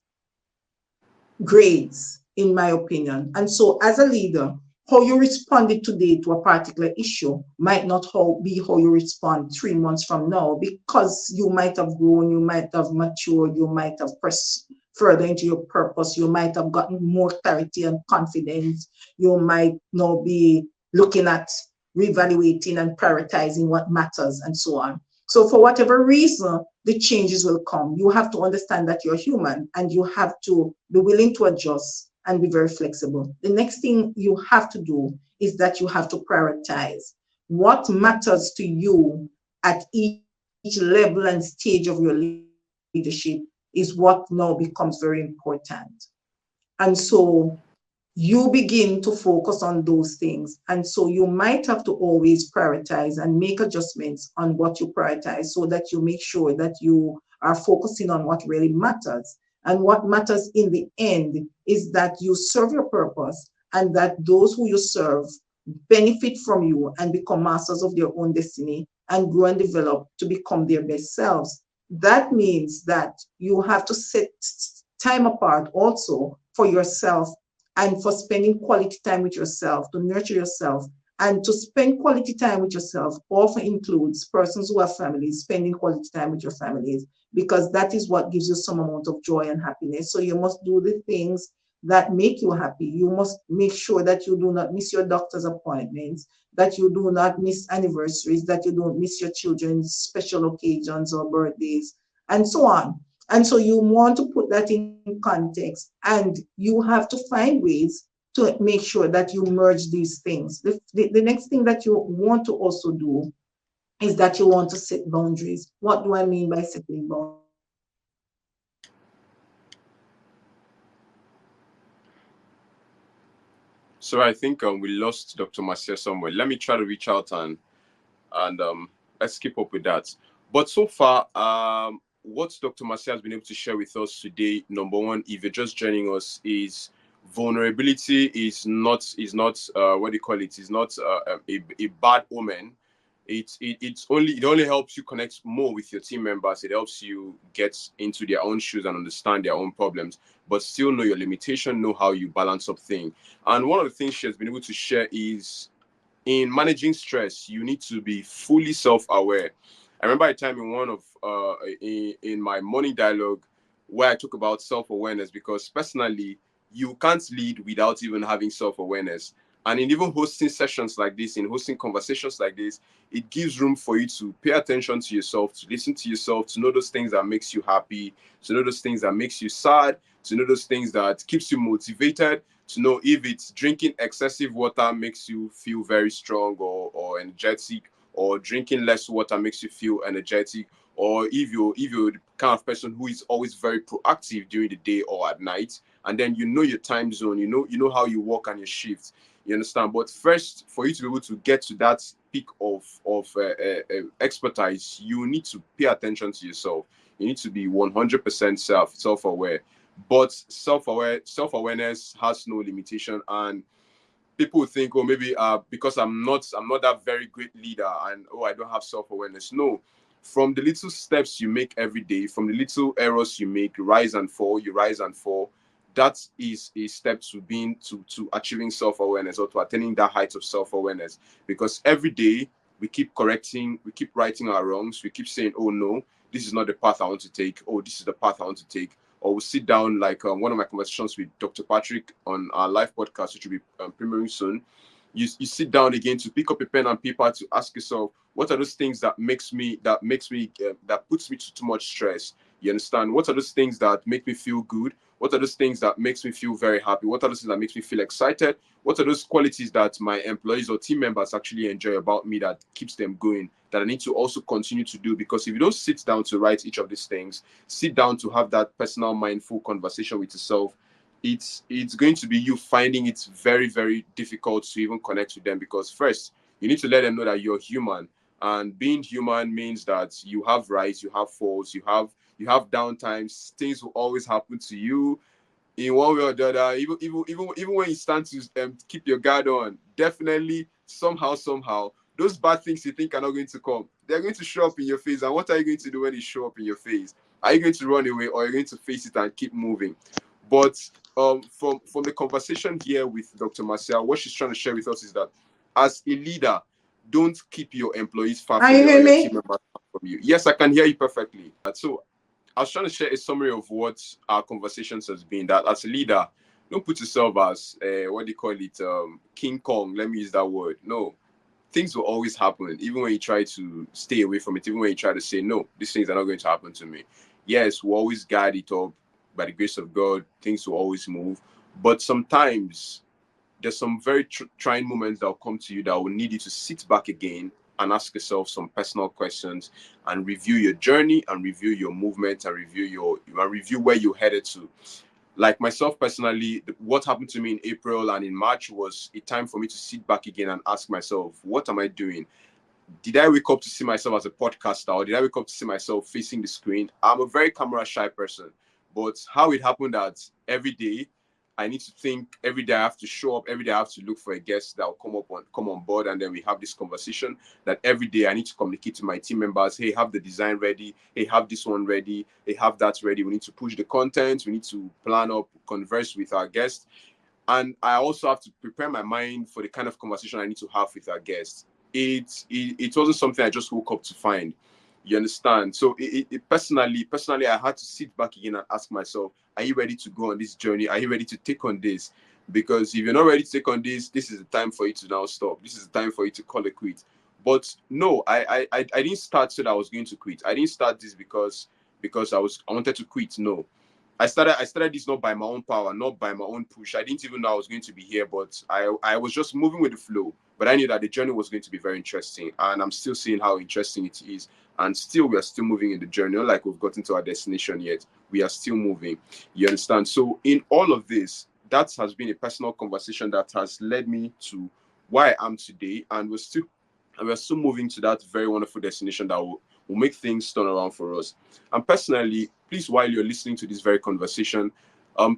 grades, in my opinion. And so, as a leader, how you responded today to a particular issue might not be how you respond 3 months from now, because you might have grown, you might have matured, you might have pressed further into your purpose, you might have gotten more clarity and confidence, you might now be looking at reevaluating and prioritizing what matters and so on. So for whatever reason, the changes will come. You have to understand that you're human and you have to be willing to adjust and be very flexible. The next thing you have to do is that you have to prioritize what matters to you at each level and stage of your leadership is what now becomes very important. And so you begin to focus on those things. And so you might have to always prioritize and make adjustments on what you prioritize so that you make sure that you are focusing on what really matters. And what matters in the end is that you serve your purpose and that those who you serve benefit from you and become masters of their own destiny and grow and develop to become their best selves. That means that you have to set time apart also for yourself and for spending quality time with yourself, to nurture yourself. And to spend quality time with yourself often includes persons who have families, spending quality time with your families, because that is what gives you some amount of joy and happiness. So you must do the things that make you happy. You must make sure that you do not miss your doctor's appointments, that you do not miss anniversaries, that you don't miss your children's special occasions or birthdays, and so on. And so you want to put that in context, and you have to find ways to make sure that you merge these things. The next thing that you want to also do is that you want to set boundaries. What do I mean by setting boundaries? You have to understand So I think we lost Dr. Marcia somewhere. Let me try to reach out and let's keep up with that. But so far, what Dr. Marcia has been able to share with us today, number one, if you're just joining us, is vulnerability is not what do you call it? Is not a bad omen. It only helps you connect more with your team members. It helps you get into their own shoes and understand their own problems, but still know your limitation, know how you balance up things. And one of the things she has been able to share is, in managing stress, you need to be fully self-aware. I remember a time in one of in my morning dialogue where I talk about self-awareness, because personally, you can't lead without even having self-awareness. And in even hosting sessions like this, in hosting conversations like this, it gives room for you to pay attention to yourself, to listen to yourself, to know those things that makes you happy, to know those things that makes you sad, to know those things that keeps you motivated, to know if it's drinking excessive water makes you feel very strong or energetic, or drinking less water makes you feel energetic, or if you're the kind of person who is always very proactive during the day or at night, and then you know your time zone, you know how you work on your shift. You understand? But first, for you to be able to get to that peak of expertise, you need to pay attention to yourself. You need to be 100% self-aware. But self-awareness has no limitation. And people think, oh, maybe because I'm not that very great leader, and oh, I don't have self-awareness. No. From the little steps you make every day, from the little errors you make, you rise and fall, that is a step to being to achieving self-awareness, or to attaining that height of self-awareness. Because every day we keep correcting, we keep righting our wrongs, we keep saying, oh no, this is not the path I want to take, oh, this is the path I want to take. Or we'll sit down, like one of my conversations with Dr. Patrick on our live podcast, which will be premiering soon. You sit down again to pick up a pen and paper to ask yourself, what are those things that puts me to too much stress? You understand? What are those things that make me feel good? What are those things that makes me feel very happy? What are those things that makes me feel excited? What are those qualities that my employees or team members actually enjoy about me that keeps them going, that I need to also continue to do? Because if you don't sit down to write each of these things, sit down to have that personal, mindful conversation with yourself, it's going to be you finding it very, very difficult to even connect with them. Because first, you need to let them know that you're human. And being human means that you have rights, you have faults, you have downtimes. Things will always happen to you in one way or the other. Even when you stand to keep your guard on, definitely somehow those bad things you think are not going to come, they're going to show up in your face. And what are you going to do when they show up in your face? Are you going to run away, or are you going to face it and keep moving? But from the conversation here with Dr. Marcia, what she's trying to share with us is that as a leader, don't keep your employees far Are from you you or hearing your team me? members far from you. Yes, I can hear you perfectly. So I was trying to share a summary of what our conversations has been. That as a leader, don't put yourself as what do you call it, King Kong. Let me use that word. No, things will always happen, even when you try to stay away from it, even when you try to say, no, these things are not going to happen to me. Yes, we'll always guide it up by the grace of God, things will always move. But sometimes there's some very trying moments that will come to you that will need you to sit back again and ask yourself some personal questions and review your journey and review your movement and review where you're headed to. Like myself personally, what happened to me in April and in March was a time for me to sit back again and ask myself, what am I doing? Did I wake up to see myself as a podcaster, or did I wake up to see myself facing the screen? I'm a very camera shy person, but how it happened that every day I need to think, every day I have to show up, every day I have to look for a guest that will come on board, and then we have this conversation. That every day I need to communicate to my team members, hey, have the design ready, hey, have this one ready, hey, have that ready. We need to push the content, we need to plan up, converse with our guests, and I also have to prepare my mind for the kind of conversation I need to have with our guests. It wasn't something I just woke up to find. You understand? So personally, I had to sit back again and ask myself, are you ready to go on this journey? Are you ready to take on this? Because if you're not ready to take on this is the time for you to now stop. This is the time for you to call it quit. But no, I didn't start so that I was going to quit. I didn't start this because I wanted to quit. No, I started this not by my own power, not by my own push. I didn't even know I was going to be here, but I was just moving with the flow. But I knew that the journey was going to be very interesting, and I'm still seeing how interesting it is. And still, we are still moving in the journey. Not like we've gotten to our destination yet. We are still moving. You understand? So in all of this, that has been a personal conversation that has led me to where I am today, and we're still moving to that very wonderful destination that will make things turn around for us. And personally, please, while you're listening to this very conversation,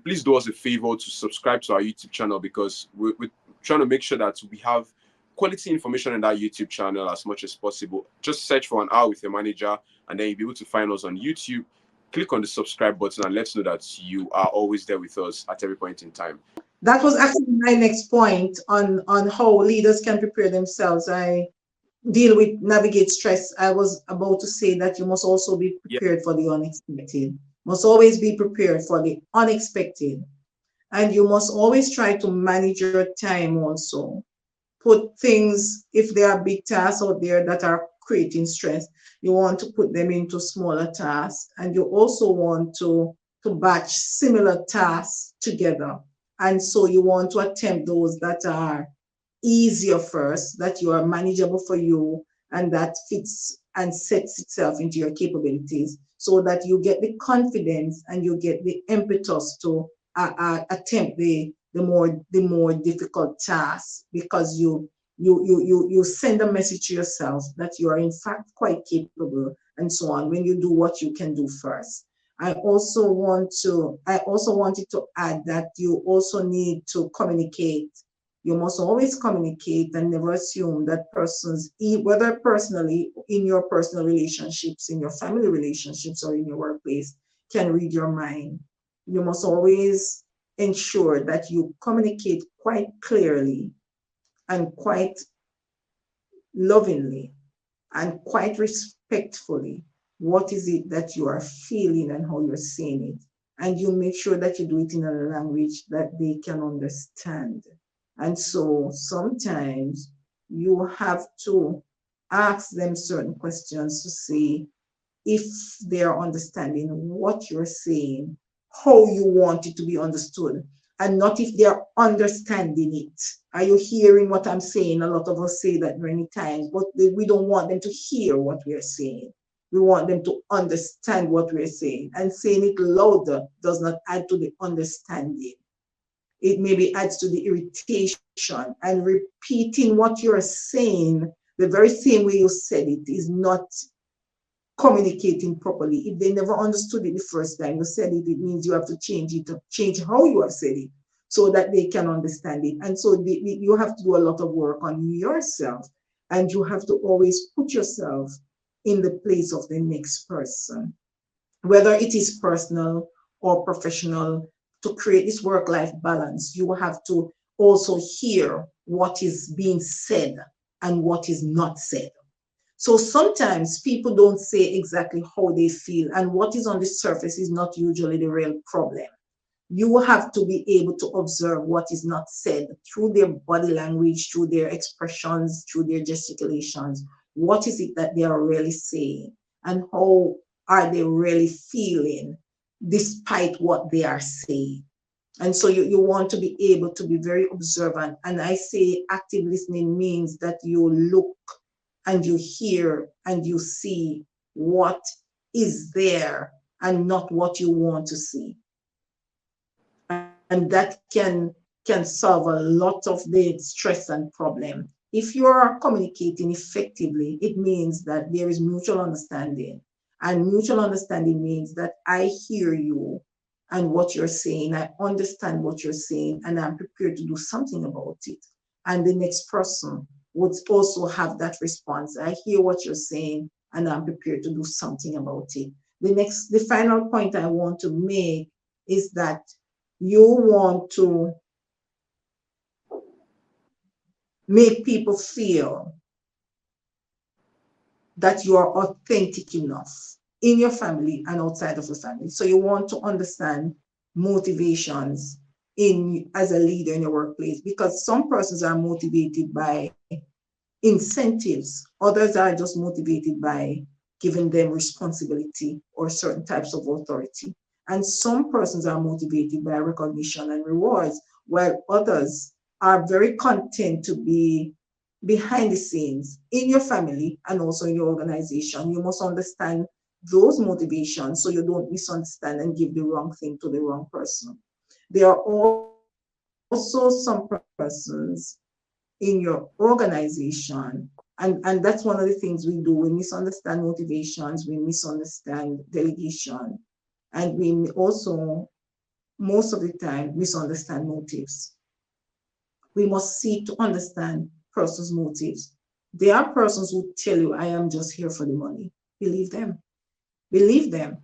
please do us a favor to subscribe to our YouTube channel, because we're trying to make sure that we have quality information in that YouTube channel as much as possible. Just search for An Hour with Your Manager, and then you'll be able to find us on YouTube. Click on the subscribe button and let's know that you are always there with us at every point in time. That was actually my next point on how leaders can prepare themselves. I deal with navigate stress. I was about to say that you must also be Yeah, prepared for the unexpected. Must always be prepared for the unexpected. And you must always try to manage your time also. Put things, if there are big tasks out there that are creating stress, you want to put them into smaller tasks. And you also want to batch similar tasks together. And so you want to attempt those that are easier first, that you are manageable for you, and that fits and sets itself into your capabilities, so that you get the confidence and you get the impetus to attempt the more difficult tasks, because you send a message to yourself that you are in fact quite capable, and so on, when you do what you can do first. I also wanted to add that you also need to communicate. You must always communicate and never assume that persons, whether personally, in your personal relationships, in your family relationships, or in your workplace, can read your mind. You must always ensure that you communicate quite clearly and quite lovingly and quite respectfully what is it that you are feeling and how you're saying it. And you make sure that you do it in a language that they can understand. And so sometimes you have to ask them certain questions to see if they are understanding what you're saying, how you want it to be understood, and not if they're understanding it. Are you hearing what I'm saying? A lot of us say that many times, but we don't want them to hear what we're saying. We want them to understand what we're saying. And saying it louder does not add to the understanding. It maybe adds to the irritation. And repeating what you're saying the very same way you said it is not communicating properly. If they never understood it the first time you said it, it means you have to change it, change how you have said it, so that they can understand it. And so you have to do a lot of work on yourself, and you have to always put yourself in the place of the next person. whether it is personal or professional, to create this work-life balance, you have to also hear what is being said and what is not said. So sometimes people don't say exactly how they feel, and what is on the surface is not usually the real problem. You have to be able to observe what is not said through their body language, through their expressions, through their gesticulations. What is it that they are really saying, and how are they really feeling despite what they are saying? And so you want to be able to be very observant. And I say active listening means that you look and you hear and you see what is there and not what you want to see. And that can solve a lot of the stress and problem. If you are communicating effectively, it means that there is mutual understanding. And mutual understanding means that I hear you and what you're saying, I understand what you're saying, and I'm prepared to do something about it. And the next person would also have that response. I hear what you're saying, and I'm prepared to do something about it. The final point I want to make is that you want to make people feel that you are authentic enough in your family and outside of the family. So you want to understand motivations in as a leader in your workplace, because some persons are motivated by incentives, others are just motivated by giving them responsibility or certain types of authority. And some persons are motivated by recognition and rewards, while others are very content to be behind the scenes in your family and also in your organization. You must understand those motivations so you don't misunderstand and give the wrong thing to the wrong person. There are also some persons in your organization, and that's one of the things we do. We misunderstand motivations, we misunderstand delegation, and we also most of the time misunderstand motives. We must seek to understand persons' motives. There are persons who tell you, I am just here for the money. Believe them. Believe them.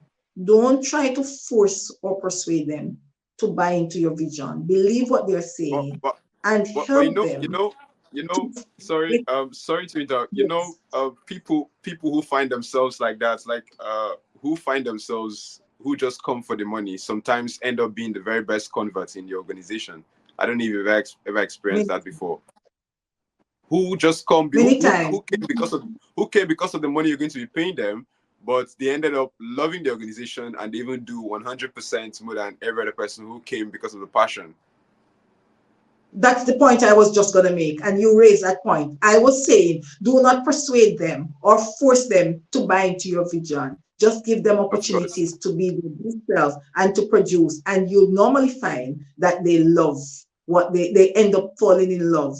Don't try to force or persuade them to buy into your vision. Believe what they're But saying but and but help them to sorry to interrupt. yes. People who find themselves like that, who find themselves who just come for the money, sometimes end up being the very best converts in the organization. I don't know if you've ever experienced Many, that before. Who just come be many times. who came because of the money you're going to be paying them, but they ended up loving the organization and they even do 100% more than every other person who came because of the passion. That's the point I was just going to make. And you raised that point. I was saying, do not persuade them or force them to buy into your vision. Just give them Of course. opportunities to be themselves and to produce. And you'll normally find that they love what they end up falling in love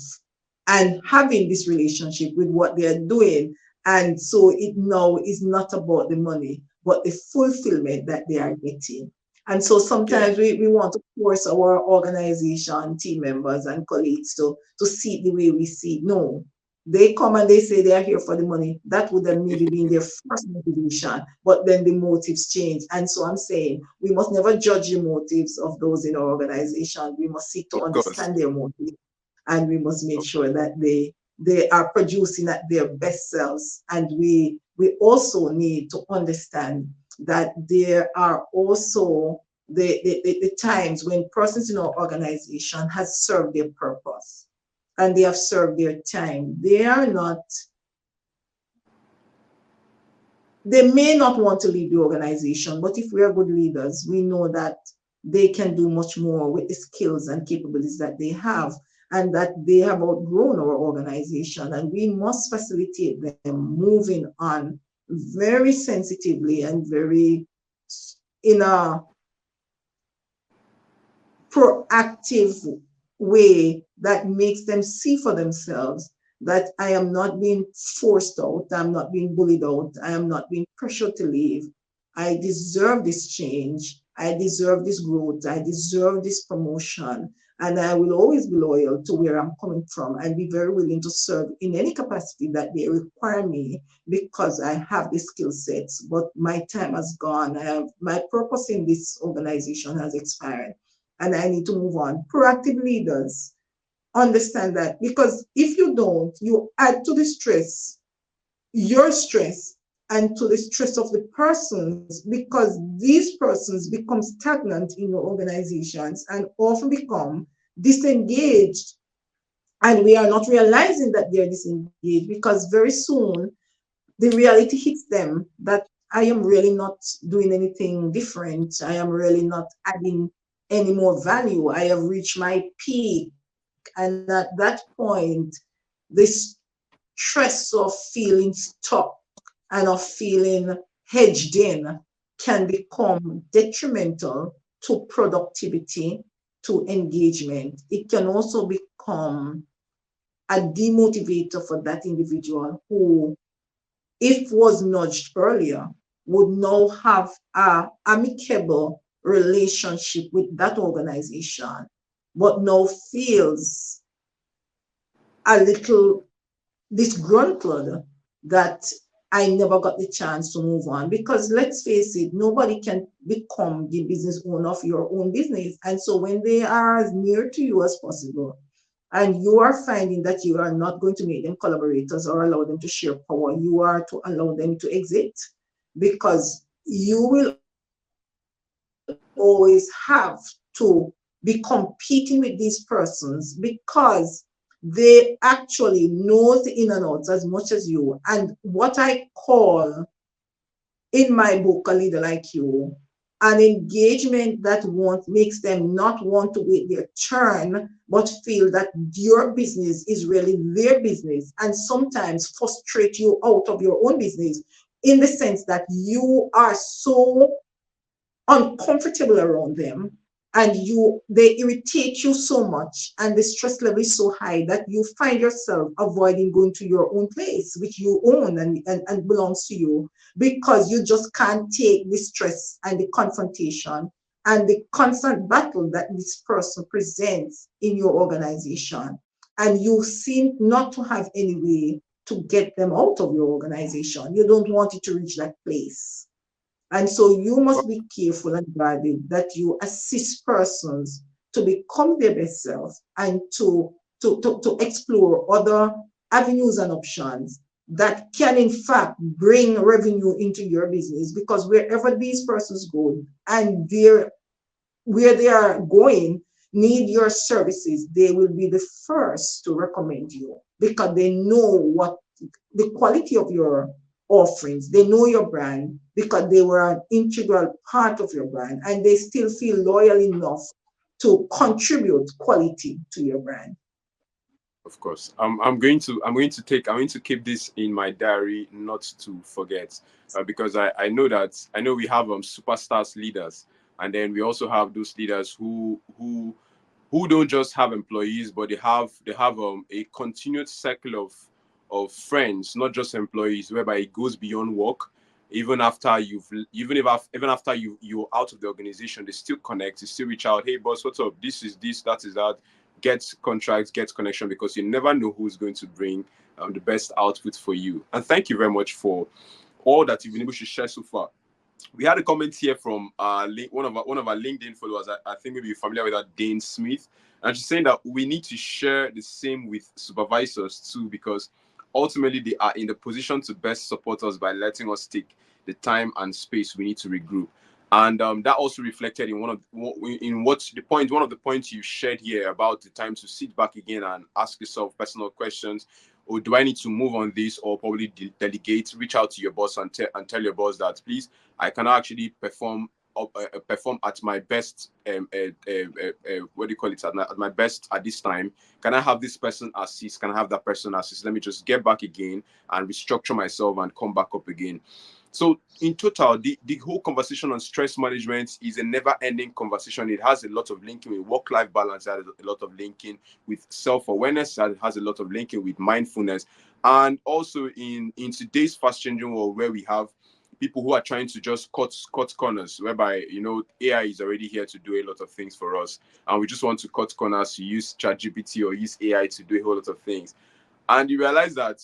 and having this relationship with what they're doing. And so it now is not about the money, but the fulfillment that they are getting. And so Yeah. sometimes we want to force our organization, team members, and colleagues to see it the way we see it. No, they come and they say they are here for the money. That would have maybe been their first motivation, but then the motives change. And so I'm saying we must never judge the motives of those in our organization. We must seek to Of course. understand their motives, and we must make Of sure that they are producing at their best selves. And we also need to understand that there are also the times when persons in our organization has served their purpose and they have served their time. They may not want to leave the organization, but if we are good leaders, we know that they can do much more with the skills and capabilities that they have, and that they have outgrown our organization, and we must facilitate them moving on very sensitively and very in a proactive way that makes them see for themselves that I am not being forced out, I'm not being bullied out, I am not being pressured to leave. I deserve this change, I deserve this growth, I deserve this promotion, And I will always be loyal to where I'm coming from and be very willing to serve in any capacity that they require me because I have the skill sets. But my time has gone. My purpose in this organization has expired and I need to move on. Proactive leaders understand that because if you don't, you add to the stress, your stress, and to the stress of the persons because these persons become stagnant in your organizations and often become disengaged. And we are not realizing that they're disengaged because very soon the reality hits them that I am really not doing anything different. I am really not adding any more value. I have reached my peak. And at that point, this stress of feeling stuck and of feeling hedged in can become detrimental to productivity, to engagement. It can also become a demotivator for that individual who, if was nudged earlier, would now have a amicable relationship with that organization, but now feels a little disgruntled that I never got the chance to move on. Because let's face it, nobody can become the business owner of your own business. And so when they are as near to you as possible, and you are finding that you are not going to make them collaborators or allow them to share power, you are to allow them to exit because you will always have to be competing with these persons because they actually know the in and outs as much as you. And what I call in my book, A Leader Like You, an engagement that makes them not want to wait their turn, but feel that your business is really their business, and sometimes frustrate you out of your own business in the sense that you are so uncomfortable around them and they irritate you so much and the stress level is so high that you find yourself avoiding going to your own place which you own and belongs to you because you just can't take the stress and the confrontation and the constant battle that this person presents in your organization, and you seem not to have any way to get them out of your organization. You don't want it to reach that place, and so you must be careful and guarded that you assist persons to become their best self and to explore other avenues and options that can in fact bring revenue into your business, because wherever these persons go and where they are going need your services, they will be the first to recommend you because they know what the quality of your offerings. They know your brand because they were an integral part of your brand and they still feel loyal enough to contribute quality to your brand. Of course. I'm going to keep this in my diary, not to forget, because I know we have superstars leaders, and then we also have those leaders who don't just have employees, but they have a continued circle of friends, not just employees, whereby it goes beyond work. Even after even after you're out of the organization, they still connect, they still reach out. Hey boss, what's up? This is this, that is that. Get contracts, get connection, because you never know who's going to bring the best output for you. And thank you very much for all that you've been able to share so far. We had a comment here from one of our LinkedIn followers. I think maybe you're familiar with that, Dane Smith, and she's saying that we need to share the same with supervisors too, because ultimately they are in the position to best support us by letting us take the time and space we need to regroup. And that also reflected in one of the points you shared here about the time to sit back again and ask yourself personal questions. Or do I need to move on this, or probably delegate, reach out to your boss and tell your boss that, please, I cannot actually perform at my best. What do you call it? At my best at this time. Can I have this person assist? Can I have that person assist? Let me just get back again and restructure myself and come back up again. So in total, the whole conversation on stress management is a never-ending conversation. It has a lot of linking with work-life balance. It has a lot of linking with self-awareness. It has a lot of linking with mindfulness. And also in today's fast-changing world, where we have people who are trying to just cut corners, whereby AI is already here to do a lot of things for us, and we just want to cut corners to use ChatGPT or use AI to do a whole lot of things. And you realize that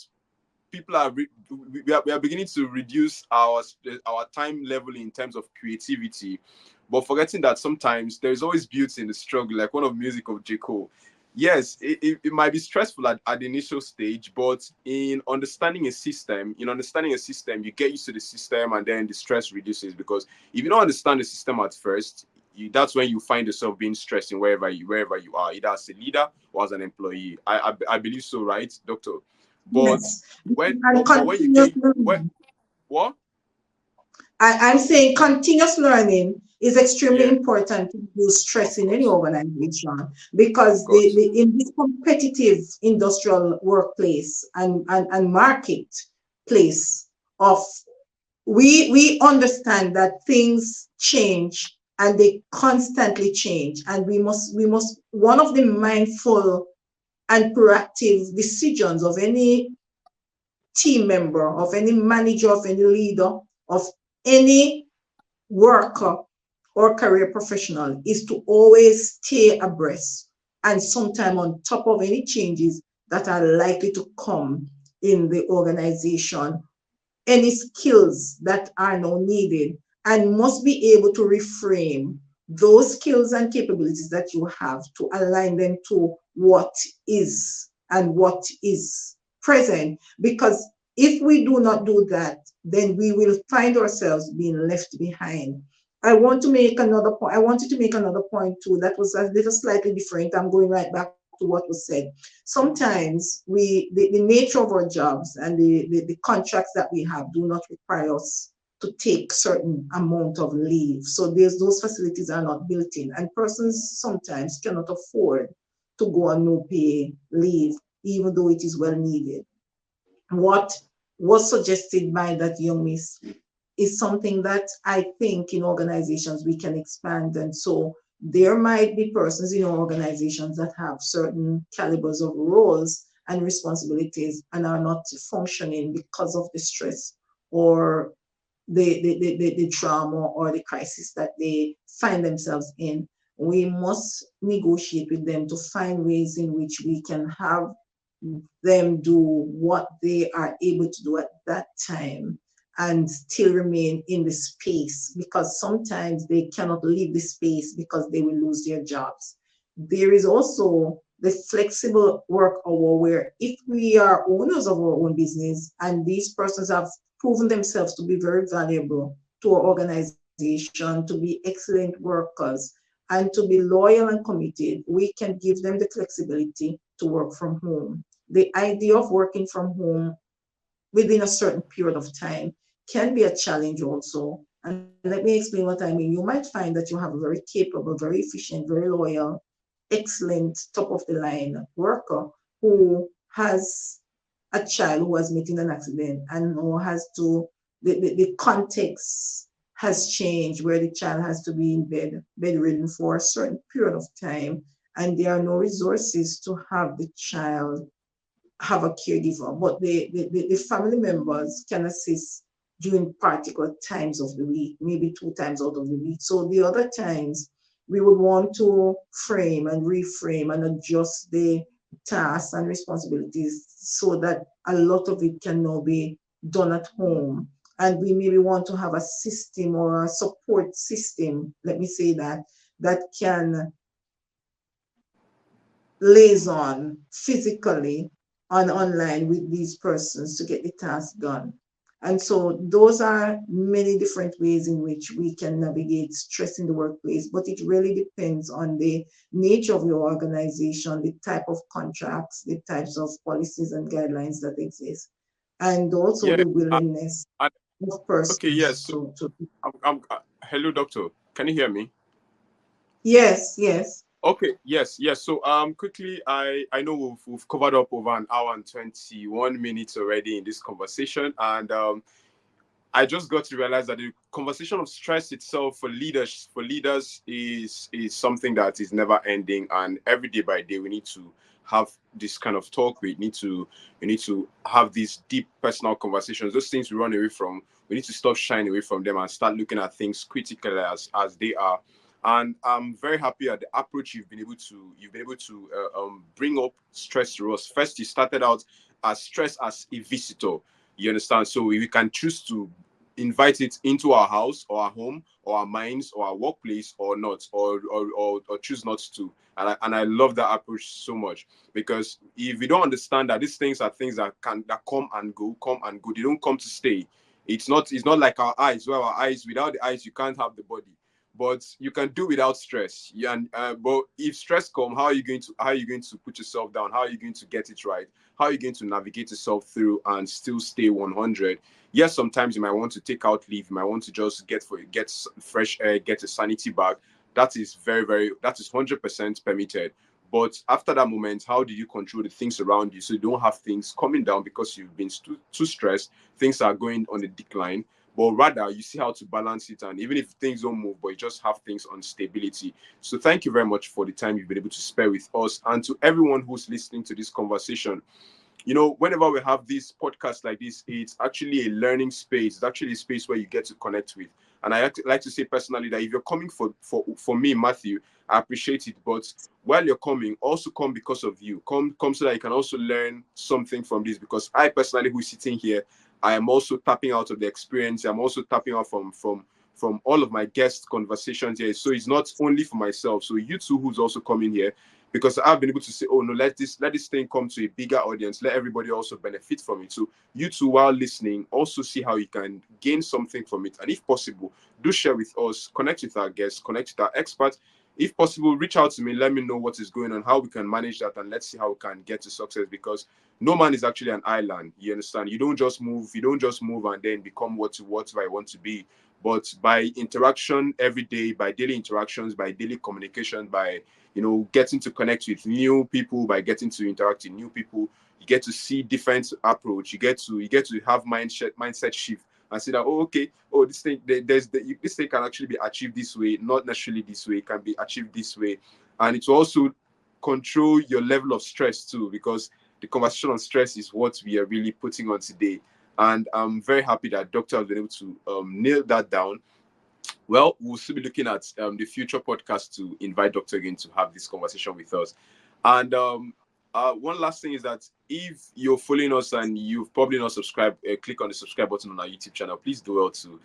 people we are beginning to reduce our time level in terms of creativity, but forgetting that sometimes there is always beauty in the struggle, like one of music of J. Cole. Yes, it might be stressful at the initial stage, but in understanding a system, you get used to the system, and then the stress reduces. Because if you don't understand the system at first, that's when you find yourself being stressed in wherever you are, either as a leader or as an employee. I believe so, right, Doctor? But Yes. when And but when you get continuous learning. what? I'm saying continuous learning is extremely Yeah, important to reduce of stress in any course, organization, of because course. in this competitive industrial workplace and marketplace of, we understand that things change and they constantly change, and we must one of the mindful and proactive decisions of any team member, of any manager, of any leader, of any worker or career professional is to always stay abreast and sometime on top of any changes that are likely to come in the organization, any skills that are now needed, and must be able to reframe those skills and capabilities that you have to align them to what is and what is present. Because if we do not do that, then we will find ourselves being left behind. I wanted to make another point too that was a little slightly different. I'm going right back to what was said. Sometimes the nature of our jobs and the contracts that we have do not require us to take certain amount of leave. So those facilities are not built in, and persons sometimes cannot afford to go on no pay leave, even though it is well needed. What was suggested by that young miss is something that I think in organizations we can expand. And so there might be persons in our organizations that have certain calibers of roles and responsibilities and are not functioning because of the stress or the trauma or the crisis that they find themselves in. We must negotiate with them to find ways in which we can have them do what they are able to do at that time and still remain in the space, because sometimes they cannot leave the space because they will lose their jobs. There is also the flexible work hour where if we are owners of our own business and these persons have proven themselves to be very valuable to our organization, to be excellent workers, and to be loyal and committed, we can give them the flexibility to work from home. The idea of working from home within a certain period of time can be a challenge also. And let me explain what I mean. You might find that you have a very capable, very efficient, very loyal, excellent, top of the line worker who has a child who has met in an accident and who has to, the context has changed where the child has to be in bedridden for a certain period of time, and there are no resources to have the child have a caregiver, but the family members can assist during particular times of the week, maybe two times out of the week. So the other times, we would want to frame and reframe and adjust the tasks and responsibilities so that a lot of it can now be done at home. And we maybe want to have a system or a support system, let me say that, that can liaison physically and online with these persons to get the task done. And so those are many different ways in which we can navigate stress in the workplace, but it really depends on the nature of your organization, the type of contracts, the types of policies and guidelines that exist, and also Yeah. the I, willingness I, of okay. Yes. persons So, to hello, doctor. Can you hear me? yes, yes. Okay, yes. So quickly, I know we've covered up over an hour and 21 minutes already in this conversation, and I just got to realize that the conversation of stress itself for leaders is something that is never ending, and every day by day we need to have this kind of talk. We need to have these deep personal conversations. Those things we run away from We need to stop shying away from them and start looking at things critically as they are. And I'm very happy at the approach you've been able to bring up stress to us. First, you started out as stress as a visitor. You understand? So we can choose to invite it into our house or our home or our minds or our workplace or not, or choose not to. And I love that approach so much, because if you don't understand that these things are things that come and go, they don't come to stay. It's not like our eyes, where our eyes, without the eyes you can't have the body, but you can do without stress. Yeah, and but if stress come, how are you going to put yourself down? How are you going to get it right? How are you going to navigate yourself through and still stay 100? Yes, sometimes you might want to take out leave, you might want to just get fresh air, get a sanity bag. That is that is 100% permitted. But after that moment, how do you control the things around you so you don't have things coming down because you've been too stressed, things are going on a decline, but rather you see how to balance it, and even if things don't move, but you just have things on stability. So thank you very much for the time you've been able to spare with us, and to everyone who's listening to this conversation. Whenever we have these podcasts like this, it's actually a learning space. It's actually a space where you get to connect with. And like to say personally that if you're coming for me, Matthew, I appreciate it. But while you're coming, also come because of you. Come so that you can also learn something from this. Because I personally, who's sitting here, I am also tapping out of the experience. I'm also tapping out from all of my guest conversations here. So it's not only for myself. So you too, who's also coming here, because I've been able to say, oh no, let this thing come to a bigger audience. Let everybody also benefit from it. So you too, while listening, also see how you can gain something from it. And if possible, do share with us, connect with our guests, connect with our experts. If possible, reach out to me, let me know what is going on, how we can manage that, and let's see how we can get to success, because no man is actually an island. You understand? You don't just move and then become what I want to be. But by interaction every day, by daily interactions, by daily communication, by getting to connect with new people, by getting to interact with new people, you get to see different approach. You get to have mindset shift and see that, oh, okay, oh, this thing this thing can actually be achieved this way, not necessarily this way. It can be achieved this way, and it will also control your level of stress too, because the conversation on stress is what we are really putting on today. And I'm very happy that Doctor has been able to nail that down. Well, we'll still be looking at the future podcast to invite Dr. again to have this conversation with us. And one last thing is that if you're following us and you've probably not subscribed, click on the subscribe button on our YouTube channel. Please do well to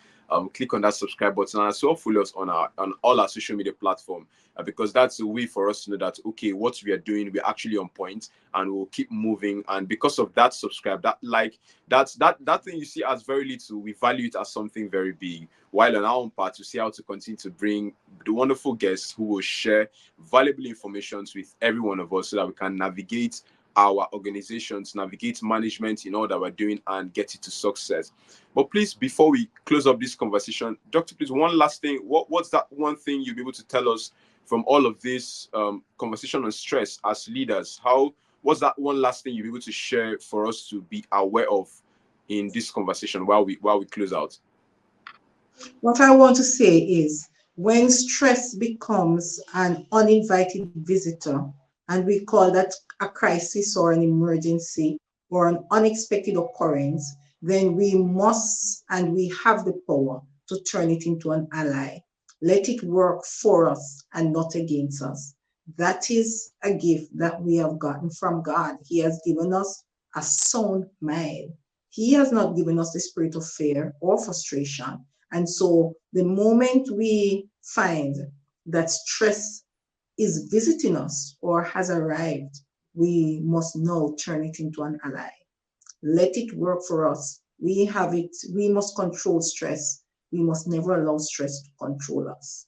click on that subscribe button, and as well follow us on all our social media platform, because that's a way for us to know that, okay, what we are doing, we're actually on point, and we'll keep moving. And because of that subscribe, that thing you see as very little, we value it as something very big. While on our own part, to see how to continue to bring the wonderful guests who will share valuable information with every one of us, so that we can navigate our organizations, navigate management in all that we're doing, and get it to success. But please, before we close up this conversation, Doctor, please, one last thing. What's that one thing you'll be able to tell us from all of this conversation on stress as leaders? What's that one last thing you'll be able to share for us to be aware of in this conversation while we close out? What I want to say is, when stress becomes an uninvited visitor, and we call that a crisis or an emergency or an unexpected occurrence, then we must and we have the power to turn it into an ally. Let it work for us and not against us. That is a gift that we have gotten from God. He has given us a sound mind. He has not given us the spirit of fear or frustration. And so the moment we find that stress is visiting us or has arrived, we must now turn it into an ally. Let it work for us. We have it. We must control stress. We must never allow stress to control us.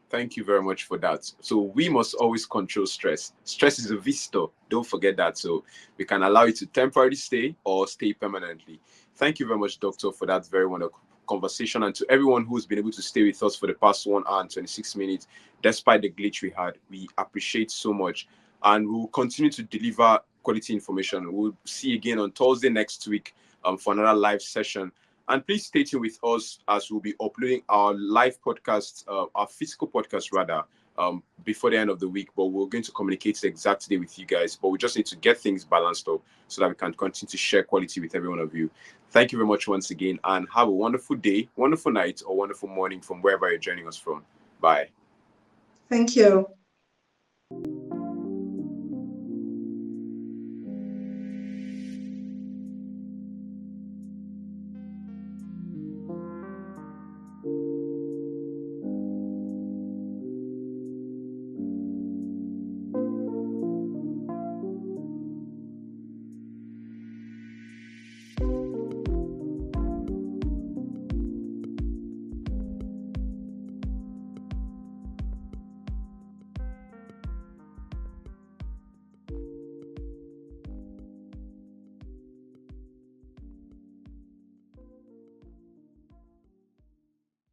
Thank you very much for that. So we must always control stress. Stress is a visitor. Don't forget that. So we can allow it to temporarily stay or stay permanently. Thank you very much, Doctor, for that very wonderful conversation. And to everyone who's been able to stay with us for the past 1 hour and 26 minutes, despite the glitch we had, we appreciate so much. And we'll continue to deliver quality information. We'll see you again on Thursday next week for another live session. And please stay tuned with us as we'll be uploading our live podcast, our physical podcast rather, before the end of the week, but we're going to communicate the exact day with you guys. But we just need to get things balanced up so that we can continue to share quality with every one of you. Thank you very much once again, and have a wonderful day, wonderful night, or wonderful morning from wherever you're joining us from. Bye. Thank you.